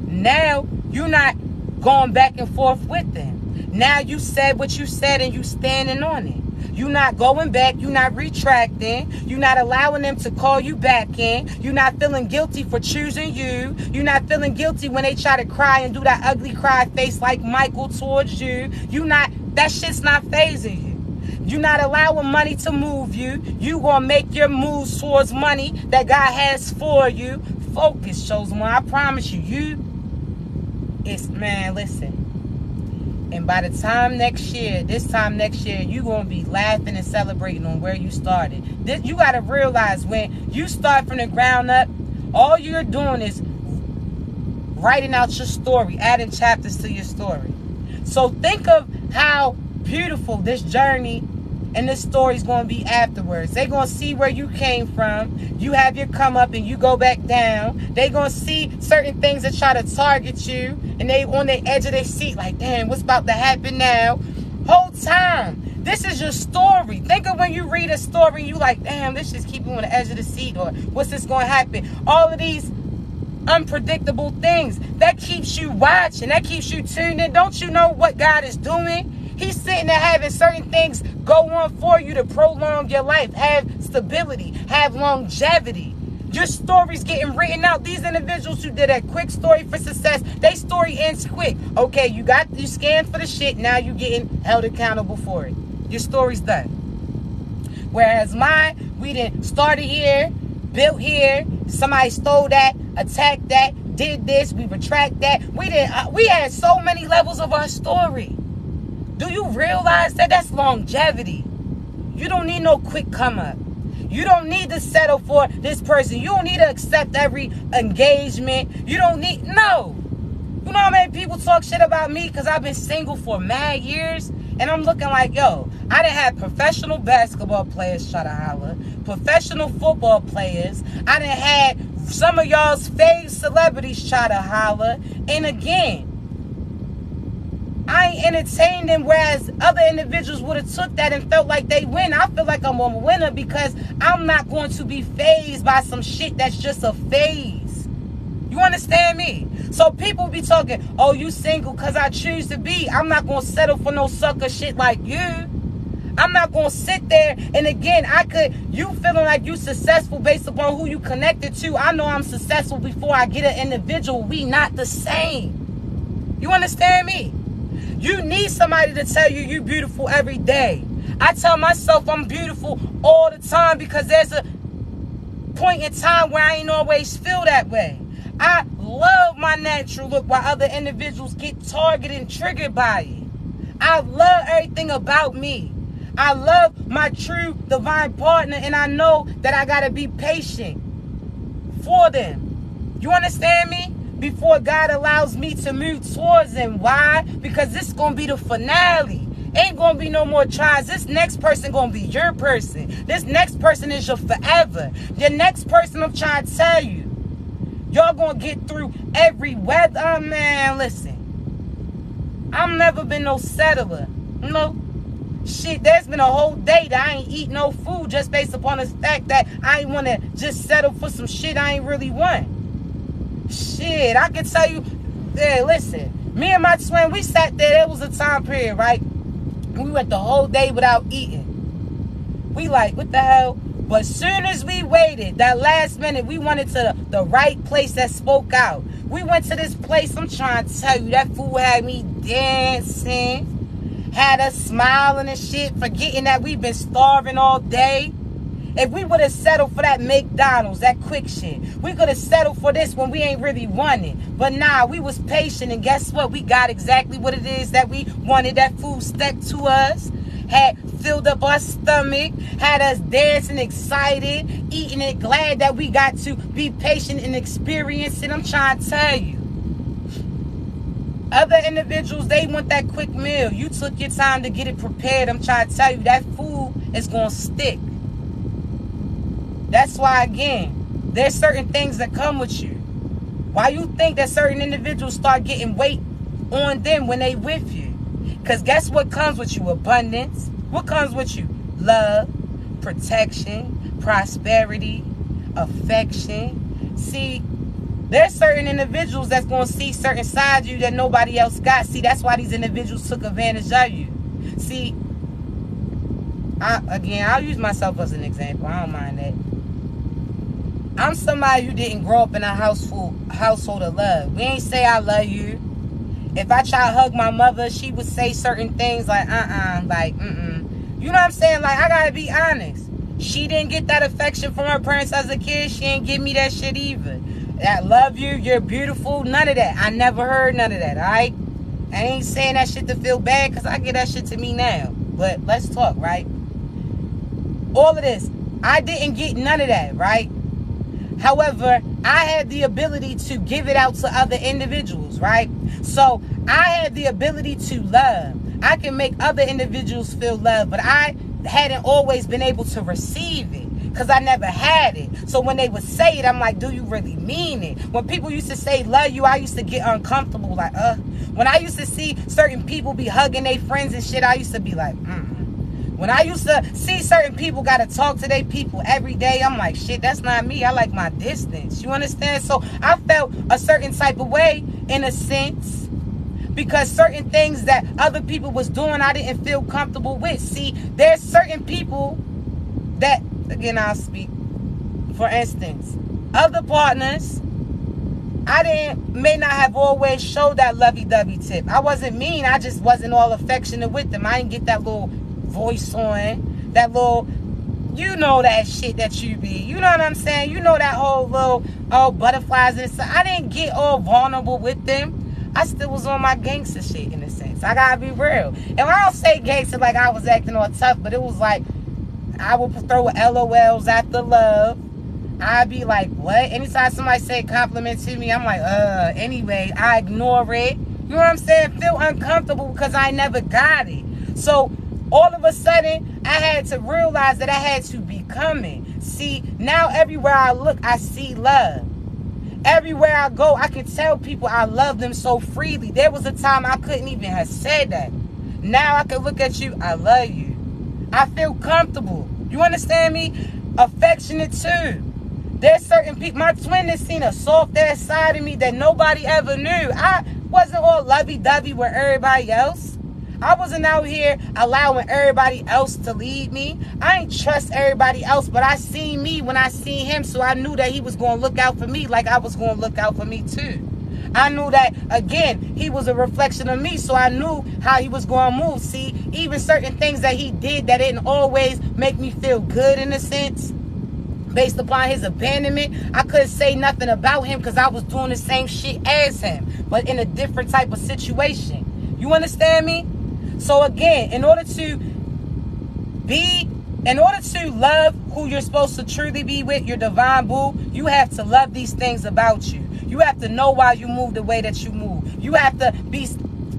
Now, you're not going back and forth with them. Now you said what you said and you standing on it. You're not going back. You're not retracting. You're not allowing them to call you back in. You're not feeling guilty for choosing you. You're not feeling guilty when they try to cry and do that ugly cry face like Michael towards you. That shit's not phasing you. You're not allowing money to move you. You gonna make your moves towards money that God has for you. Focus, chosen one. I promise you, man, listen. And by the time this time next year, you're going to be laughing and celebrating on where you started. You got to realize when you start from the ground up, all you're doing is writing out your story, adding chapters to your story. So think of how beautiful this journey and this story is going to be afterwards. They're going to see where you came from. You have your come up and you go back down. They're going to see certain things that try to target you. And they on the edge of their seat like, damn, what's about to happen now? Whole time, this is your story. Think of when you read a story and you like, damn, this just keep you on the edge of the seat. Or what's this going to happen? All of these unpredictable things. That keeps you watching. That keeps you tuned in. Don't you know what God is doing? He's sitting there having certain things go on for you to prolong your life, have stability, have longevity. Your story's getting written out. These individuals who did a quick story for success, their story ends quick. Okay, you scanned for the shit. Now you're getting held accountable for it. Your story's done. Whereas mine, we didn't started here, built here. Somebody stole that, attacked that, did this. We retract that. We had so many levels of our story. Do you realize that that's longevity? You don't need no quick come up. You don't need to settle for this person. You don't need to accept every engagement. You don't need, no. You know how many people talk shit about me because I've been single for mad years? And I'm looking like, yo, I done had professional basketball players try to holler, professional football players. I done had some of y'all's fave celebrities try to holler. And again, I ain't entertained them, whereas other individuals would have took that and felt like they win. I feel like I'm a winner because I'm not going to be fazed by some shit that's just a phase. You understand me? So people be talking, oh, you single because I choose to be. I'm not going to settle for no sucker shit like you. I'm not going to sit there. And again, you feeling like you successful based upon who you connected to. I know I'm successful before I get an individual. We not the same. You understand me? You need somebody to tell you you're beautiful every day. I tell myself I'm beautiful all the time because there's a point in time where I ain't always feel that way. I love my natural look while other individuals get targeted and triggered by it. I love everything about me. I love my true divine partner, and I know that I got to be patient for them. You understand me? Before God allows me to move towards them. Why? Because this is going to be the finale. Ain't going to be no more tries. This next person going to be your person. This next person is your forever. Your next person, I'm trying to tell you. Y'all going to get through every weather. Oh, man, listen. I've never been no settler. No. Shit, there's been a whole day that I ain't eat no food just based upon the fact that I ain't want to just settle for some shit I ain't really want. Shit, I can tell you, listen, me and my twin, we sat there, it was a time period, right? We went the whole day without eating. We like, what the hell? But as soon as we waited, that last minute, we went to the right place that spoke out. We went to this place, I'm trying to tell you, that food had me dancing, had us smiling and shit, forgetting that we've been starving all day. If we would have settled for that McDonald's, that quick shit, we could have settled for this when we ain't really wanted. But nah, we was patient, and guess what? We got exactly what it is that we wanted. That food stuck to us, had filled up our stomach, had us dancing, excited, eating it, glad that we got to be patient and experience it. I'm trying to tell you. Other individuals, they want that quick meal. You took your time to get it prepared. I'm trying to tell you, that food is going to stick. That's why, again, there's certain things that come with you. Why you think that certain individuals start getting weight on them when they with you? Because guess what comes with you? Abundance. What comes with you? Love, protection, prosperity, affection. See, there's certain individuals that's going to see certain sides of you that nobody else got. See, that's why these individuals took advantage of you. See, Again, I'll use myself as an example. I don't mind that. I'm somebody who didn't grow up in a household of love. We ain't say I love you. If I try to hug my mother, she would say certain things like, like, You know what I'm saying? Like, I gotta be honest. She didn't get that affection from her parents as a kid. She ain't give me that shit either. That love you, you're beautiful, none of that. I never heard none of that, all right? I ain't saying that shit to feel bad, because I get that shit to me now. But let's talk, right? All of this, I didn't get none of that, right? However, I had the ability to give it out to other individuals, right? So I had the ability to love. I can make other individuals feel love, but I hadn't always been able to receive it because I never had it. So when they would say it, I'm like, do you really mean it? When people used to say love you, I used to get uncomfortable, like, When I used to see certain people be hugging their friends and shit, I used to be like, When I used to see certain people got to talk to their people every day, I'm like, shit, that's not me. I like my distance. You understand? So I felt a certain type of way in a sense because certain things that other people was doing, I didn't feel comfortable with. See, there's certain people that, again, I'll speak. For instance, other partners, may not have always showed that lovey-dovey tip. I wasn't mean. I just wasn't all affectionate with them. I didn't get that little voice on, that little, you know, that shit that you be, you know what I'm saying, you know, that whole little butterflies and stuff. I didn't get all vulnerable with them. I still was on my gangster shit in a sense. I gotta be real. And when I don't say gangster like I was acting all tough, but it was like I would throw LOLs after love. I'd be like, what? Anytime somebody say a compliment to me, I'm like, anyway, I ignore it. You know what I'm saying? Feel uncomfortable because I never got it. So all of a sudden, I had to realize that I had to become it. See, now everywhere I look, I see love. Everywhere I go, I can tell people I love them so freely. There was a time I couldn't even have said that. Now I can look at you, I love you. I feel comfortable. You understand me? Affectionate too. There's certain people, my twin has seen a soft ass side of me that nobody ever knew. I wasn't all lovey-dovey with everybody else. I wasn't out here allowing everybody else to lead me. I ain't trust everybody else, but I seen me when I seen him, so I knew that he was going to look out for me like I was going to look out for me too. I knew that, again, he was a reflection of me, so I knew how he was going to move. See, even certain things that he did that didn't always make me feel good in a sense, based upon his abandonment, I couldn't say nothing about him because I was doing the same shit as him, but in a different type of situation. You understand me? So again, in order to love who you're supposed to truly be with, your divine boo, you have to love these things about you. You have to know why you move the way that you move. You have to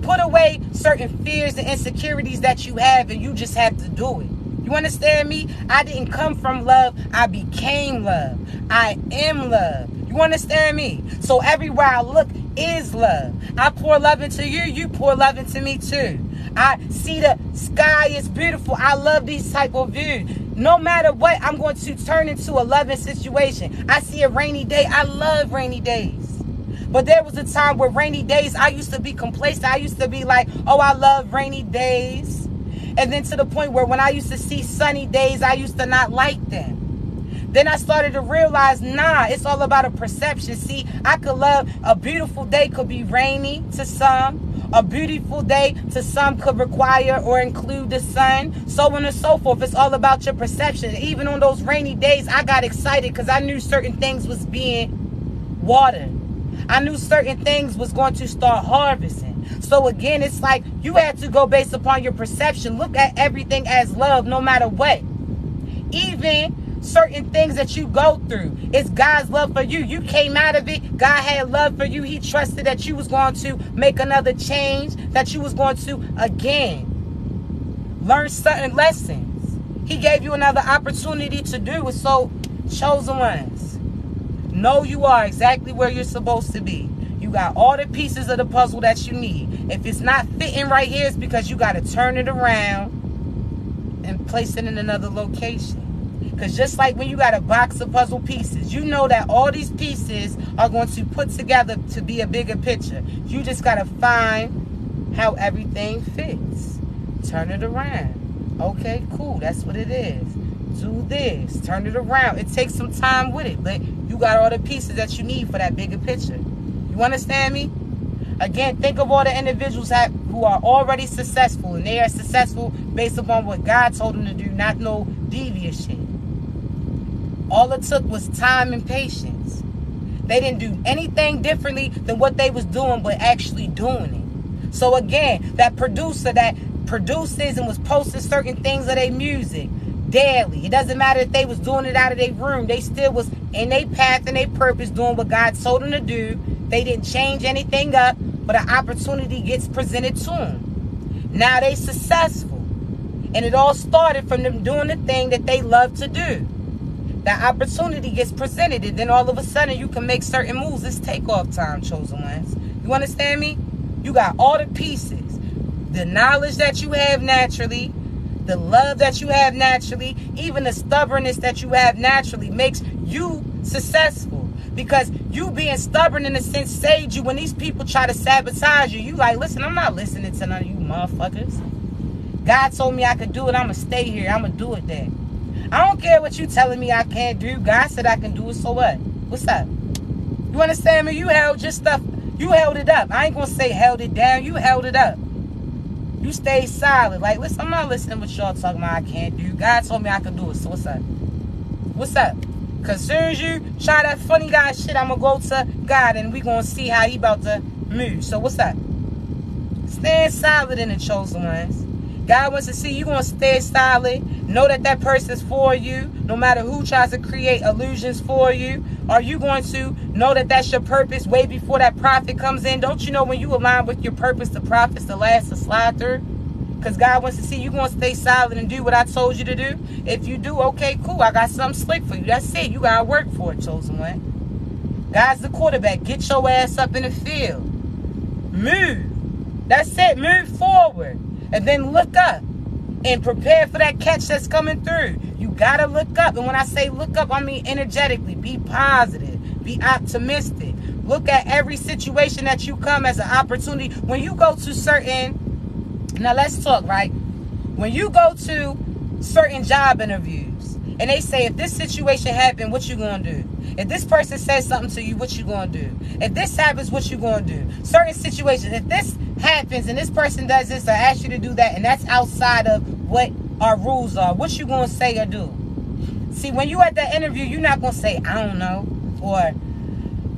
put away certain fears and insecurities that you have, and you just have to do it. You understand me? I didn't come from love. I became love. I am love. You understand me? So everywhere I look is love. I pour love into you. You pour love into me too. I see the sky is beautiful. I love these type of views. No matter what, I'm going to turn into a loving situation. I see a rainy day. I love rainy days. But there was a time where rainy days, I used to be complacent. I used to be like, oh, I love rainy days. And then to the point where when I used to see sunny days, I used to not like them. Then I started to realize, nah, it's all about a perception. See, I could love a beautiful day could be rainy to some. A beautiful day to some could require or include the sun, so on and so forth. It's all about your perception. Even on those rainy days, I got excited because I knew certain things was being watered. I knew certain things was going to start harvesting. So again, it's like you had to go based upon your perception. Look at everything as love, no matter what. Even certain things that you go through, it's God's love for you. You came out of it. God had love for you. He trusted that you was going to make another change, that you was going to, again, learn certain lessons. He gave you another opportunity to do it. So, chosen ones, know you are exactly where you're supposed to be. You got all the pieces of the puzzle that you need. If it's not fitting right here, it's because you got to turn it around and place it in another location. Because just like when you got a box of puzzle pieces, you know that all these pieces are going to put together to be a bigger picture. You just got to find how everything fits. Turn it around. Okay, cool. That's what it is. Do this. Turn it around. It takes some time with it, but you got all the pieces that you need for that bigger picture. You understand me? Again, think of all the individuals who are already successful, and they are successful based upon what God told them to do, not no devious shit. All it took was time and patience. They didn't do anything differently than what they was doing, but actually doing it. So again, that producer that produces and was posting certain things of their music daily. It doesn't matter if they was doing it out of their room. They still was in their path and their purpose, doing what God told them to do. They didn't change anything up, but an opportunity gets presented to them. Now they successful. And it all started from them doing the thing that they love to do. That opportunity gets presented, and then all of a sudden you can make certain moves. It's takeoff time, chosen ones. You understand me? You got all the pieces. The knowledge that you have naturally, the love that you have naturally, even the stubbornness that you have naturally makes you successful. Because you being stubborn in a sense saves you when these people try to sabotage you. You like, listen, I'm not listening to none of you motherfuckers. God told me I could do it. I'm going to stay here. I'm going to do it then. I don't care what you telling me I can't do. God said I can do it, so what? What's up? You understand me? You held your stuff. You held it up. I ain't going to say held it down. You held it up. You stayed silent. Like, listen, I'm not listening to what y'all talking about I can't do. God told me I could do it, so what's up? What's up? Because as soon as you try that funny guy shit, I'm going to go to God and we going to see how he about to move. So what's up? Stand silent in the chosen ones. God wants to see you going to stay silent. Know that that person's for you. No matter who tries to create illusions for you. Are you going to know that that's your purpose way before that prophet comes in? Don't you know when you align with your purpose, the prophet's the last to slide through? Because God wants to see you going to stay silent and do what I told you to do. If you do, okay, cool. I got something slick for you. That's it. You got to work for it, chosen one. God's the quarterback. Get your ass up in the field. Move. That's it. Move forward. And then look up and prepare for that catch that's coming through. You got to look up. And when I say look up, I mean energetically. Be positive. Be optimistic. Look at every situation that you come as an opportunity. When you go to certain... Now, let's talk, right? When you go to certain job interviews and they say, if this situation happened, what you going to do? If this person says something to you, what you going to do? If this happens, what you going to do? Certain situations, if this happens and this person does this or asks you to do that, and that's outside of what our rules are, what you going to say or do? See, when you at that interview, you're not going to say, I don't know, or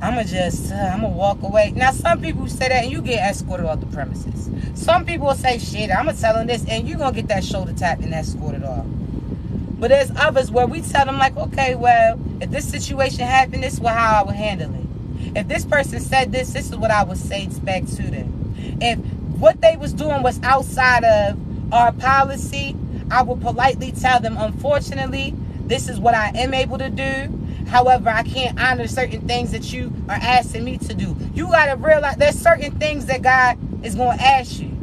I'm going to walk away. Now, some people say that and you get escorted off the premises. Some people will say, shit, I'm going to tell them this, and you're going to get that shoulder tap and escorted off. But there's others where we tell them, like, okay, well, if this situation happened, this is how I would handle it. If this person said this is what I would say back to them. If what they was doing was outside of our policy, I would politely tell them, unfortunately, this is what I am able to do. However, I can't honor certain things that you are asking me to do. You got to realize there's certain things that God is going to ask you.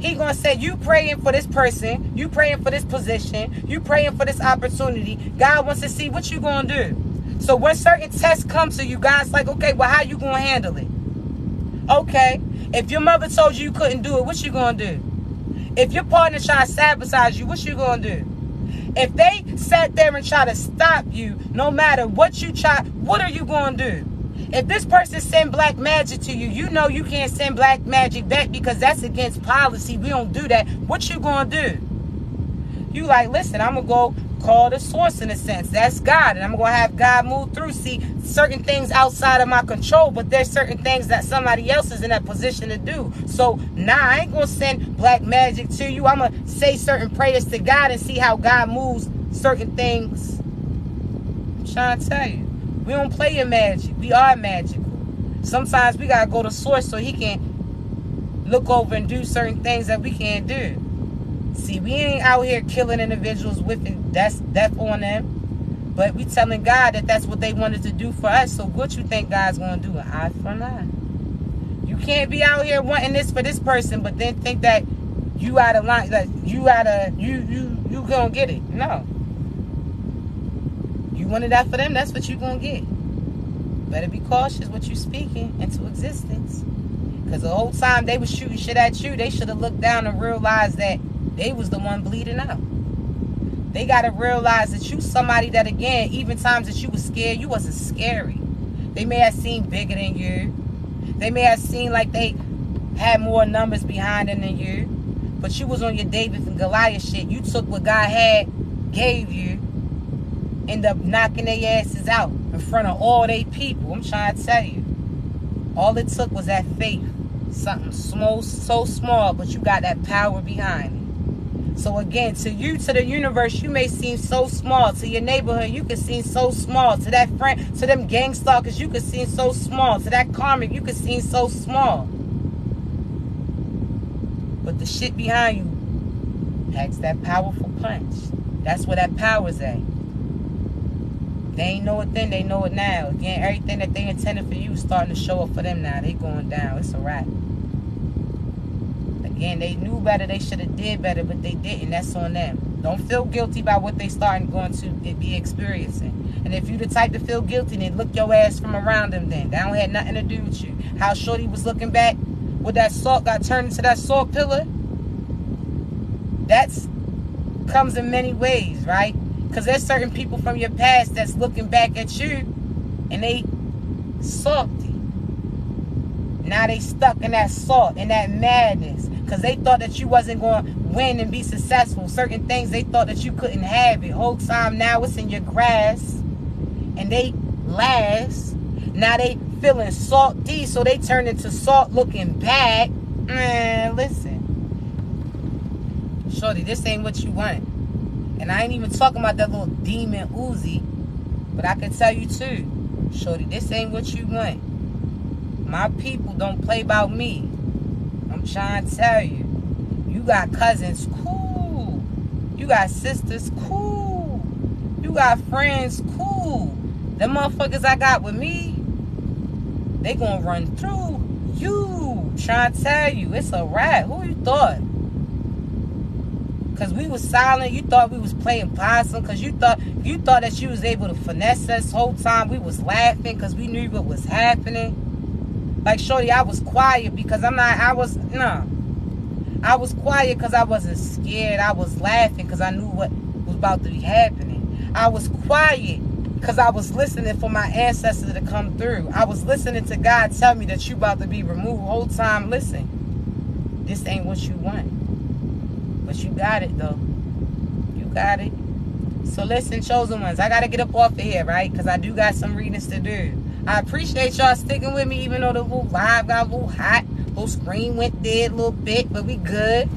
He's going to say, you praying for this person. You praying for this position. You praying for this opportunity. God wants to see what you going to do. So when certain tests come to you, God's like, okay, well, how you going to handle it? Okay. If your mother told you you couldn't do it, what you going to do? If your partner try to sabotage you, what you going to do? If they sat there and try to stop you, no matter what you try, what are you going to do? If this person send black magic to you, you know you can't send black magic back because that's against policy. We don't do that. What you going to do? You like, listen, I'm going to go call the source in a sense. That's God. And I'm going to have God move through. See, certain things outside of my control, but there's certain things that somebody else is in that position to do. So, I ain't going to send black magic to you. I'm going to say certain prayers to God and see how God moves certain things. I'm trying to tell you. We don't play in magic. We are magical. Sometimes we got to go to source so he can look over and do certain things that we can't do. See, we ain't out here killing individuals with death on them. But we telling God that that's what they wanted to do for us. So what you think God's going to do? An eye for an eye. You can't be out here wanting this for this person, but then think that you out of line, that you gonna get it. No. You wanted that for them, that's what you gonna get. Better be cautious what you speaking into existence. Because the whole time they was shooting shit at you, they should have looked down and realized that they was the one bleeding out. They got to realize that you somebody that, again, even times that you was scared, you wasn't scary. They may have seemed bigger than you. They may have seemed like they had more numbers behind them than you. But you was on your David and Goliath shit. You took what God gave you, end up knocking their asses out in front of all they people. I'm trying to tell you. All it took was that faith. Something small, so small, but you got that power behind it. So again, to you, to the universe, you may seem so small. To your neighborhood, you could seem so small. To that friend, to them gang stalkers, you could seem so small. To that karmic, you could seem so small. But the shit behind you packs that powerful punch. That's where that power's at. They ain't know it then, they know it now. Again, everything that they intended for you is starting to show up for them now. They going down. It's a wrap. Again, they knew better. They should have did better, but they didn't. That's on them. Don't feel guilty about what they starting going to be experiencing. And if you the type to feel guilty, then look your ass from around them then. That don't have nothing to do with you. How Shorty was looking back with that salt got turned into that salt pillar. That's comes in many ways, right? Because there's certain people from your past that's looking back at you and they salty. Now they stuck in that salt, in that madness. Because they thought that you wasn't going to win and be successful. Certain things they thought that you couldn't have it. Whole time now it's in your grasp. And they last. Now they feeling salty, so they turn into salt looking back. Man, listen. Shorty, this ain't what you want. And I ain't even talking about that little demon Uzi. But I can tell you too, Shorty, this ain't what you want. My people don't play about me. I'm trying to tell you. You got cousins, cool. You got sisters, cool. You got friends, cool. Them motherfuckers I got with me, they gonna run through you. Trying to tell you, it's a wrap. Who you thought? Because we was silent. You thought we was playing possum. Because you thought that you was able to finesse us whole time. We was laughing because we knew what was happening. Like, Shorty, I was quiet because I was quiet because I wasn't scared. I was laughing because I knew what was about to be happening. I was quiet because I was listening for my ancestors to come through. I was listening to God tell me that you about to be removed. Whole time, listen. This ain't what you want. But you got it, though. You got it. So listen, chosen ones, I got to get up off of here, right? Because I do got some readings to do. I appreciate y'all sticking with me, even though the little live got a little hot. Little screen went dead a little bit, but we good.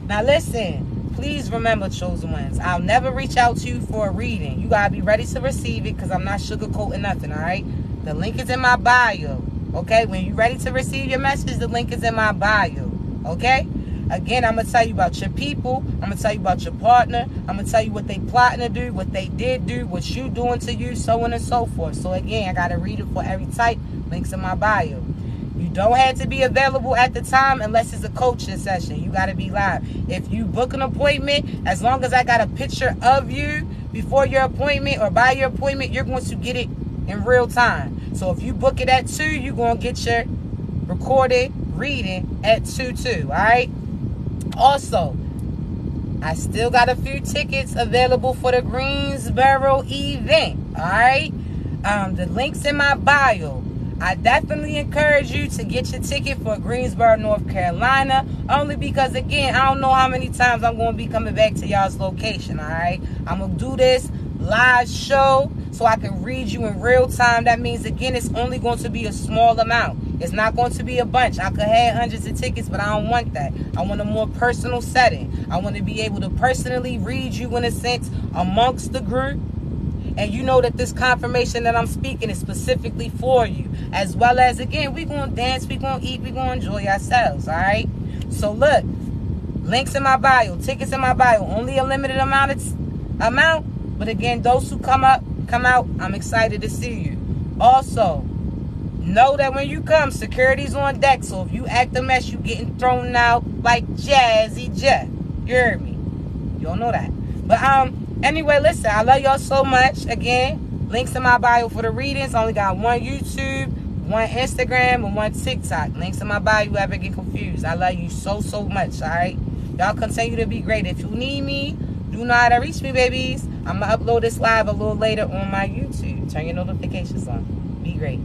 Now listen, please remember, chosen ones, I'll never reach out to you for a reading. You got to be ready to receive it because I'm not sugarcoating nothing, all right? The link is in my bio, okay? When you're ready to receive your message, the link is in my bio, okay? Again, I'm going to tell you about your people. I'm going to tell you about your partner. I'm going to tell you what they plotting to do, what they did do, what you doing to you, so on and so forth. So again, I got to read it for every type. Links in my bio. You don't have to be available at the time unless it's a coaching session. You got to be live. If you book an appointment, as long as I got a picture of you before your appointment or by your appointment, you're going to get it in real time. So if you book it at 2, you're going to get your recorded reading at 2 too, all right? Also, I still got a few tickets available for the Greensboro event, all right? The link's in my bio. I definitely encourage you to get your ticket for Greensboro, North Carolina, only because, again, I don't know how many times I'm going to be coming back to y'all's location, all right? I'm going to do this live show so I can read you in real time. That means, again, it's only going to be a small amount. It's not going to be a bunch. I could have hundreds of tickets, but I don't want that. I want a more personal setting. I want to be able to personally read you, in a sense, amongst the group. And you know that this confirmation that I'm speaking is specifically for you. As well as, again, we're going to dance, we're going to eat, we're going to enjoy ourselves, all right? So, look, links in my bio, tickets in my bio. Only a limited amount. But, again, those who come out, I'm excited to see you. Also, know that when you come, security's on deck. So if you act a mess, you getting thrown out like Jazzy Jeff. You heard me? You don't know that. But anyway, listen, I love y'all so much. Again, links in my bio for the readings. I only got one YouTube, one Instagram, and one TikTok. Links in my bio, you ever get confused. I love you so, so much, all right? Y'all continue to be great. If you need me, You know how to reach me, babies. I'm going to upload this live a little later on my YouTube. Turn your notifications on. Be great.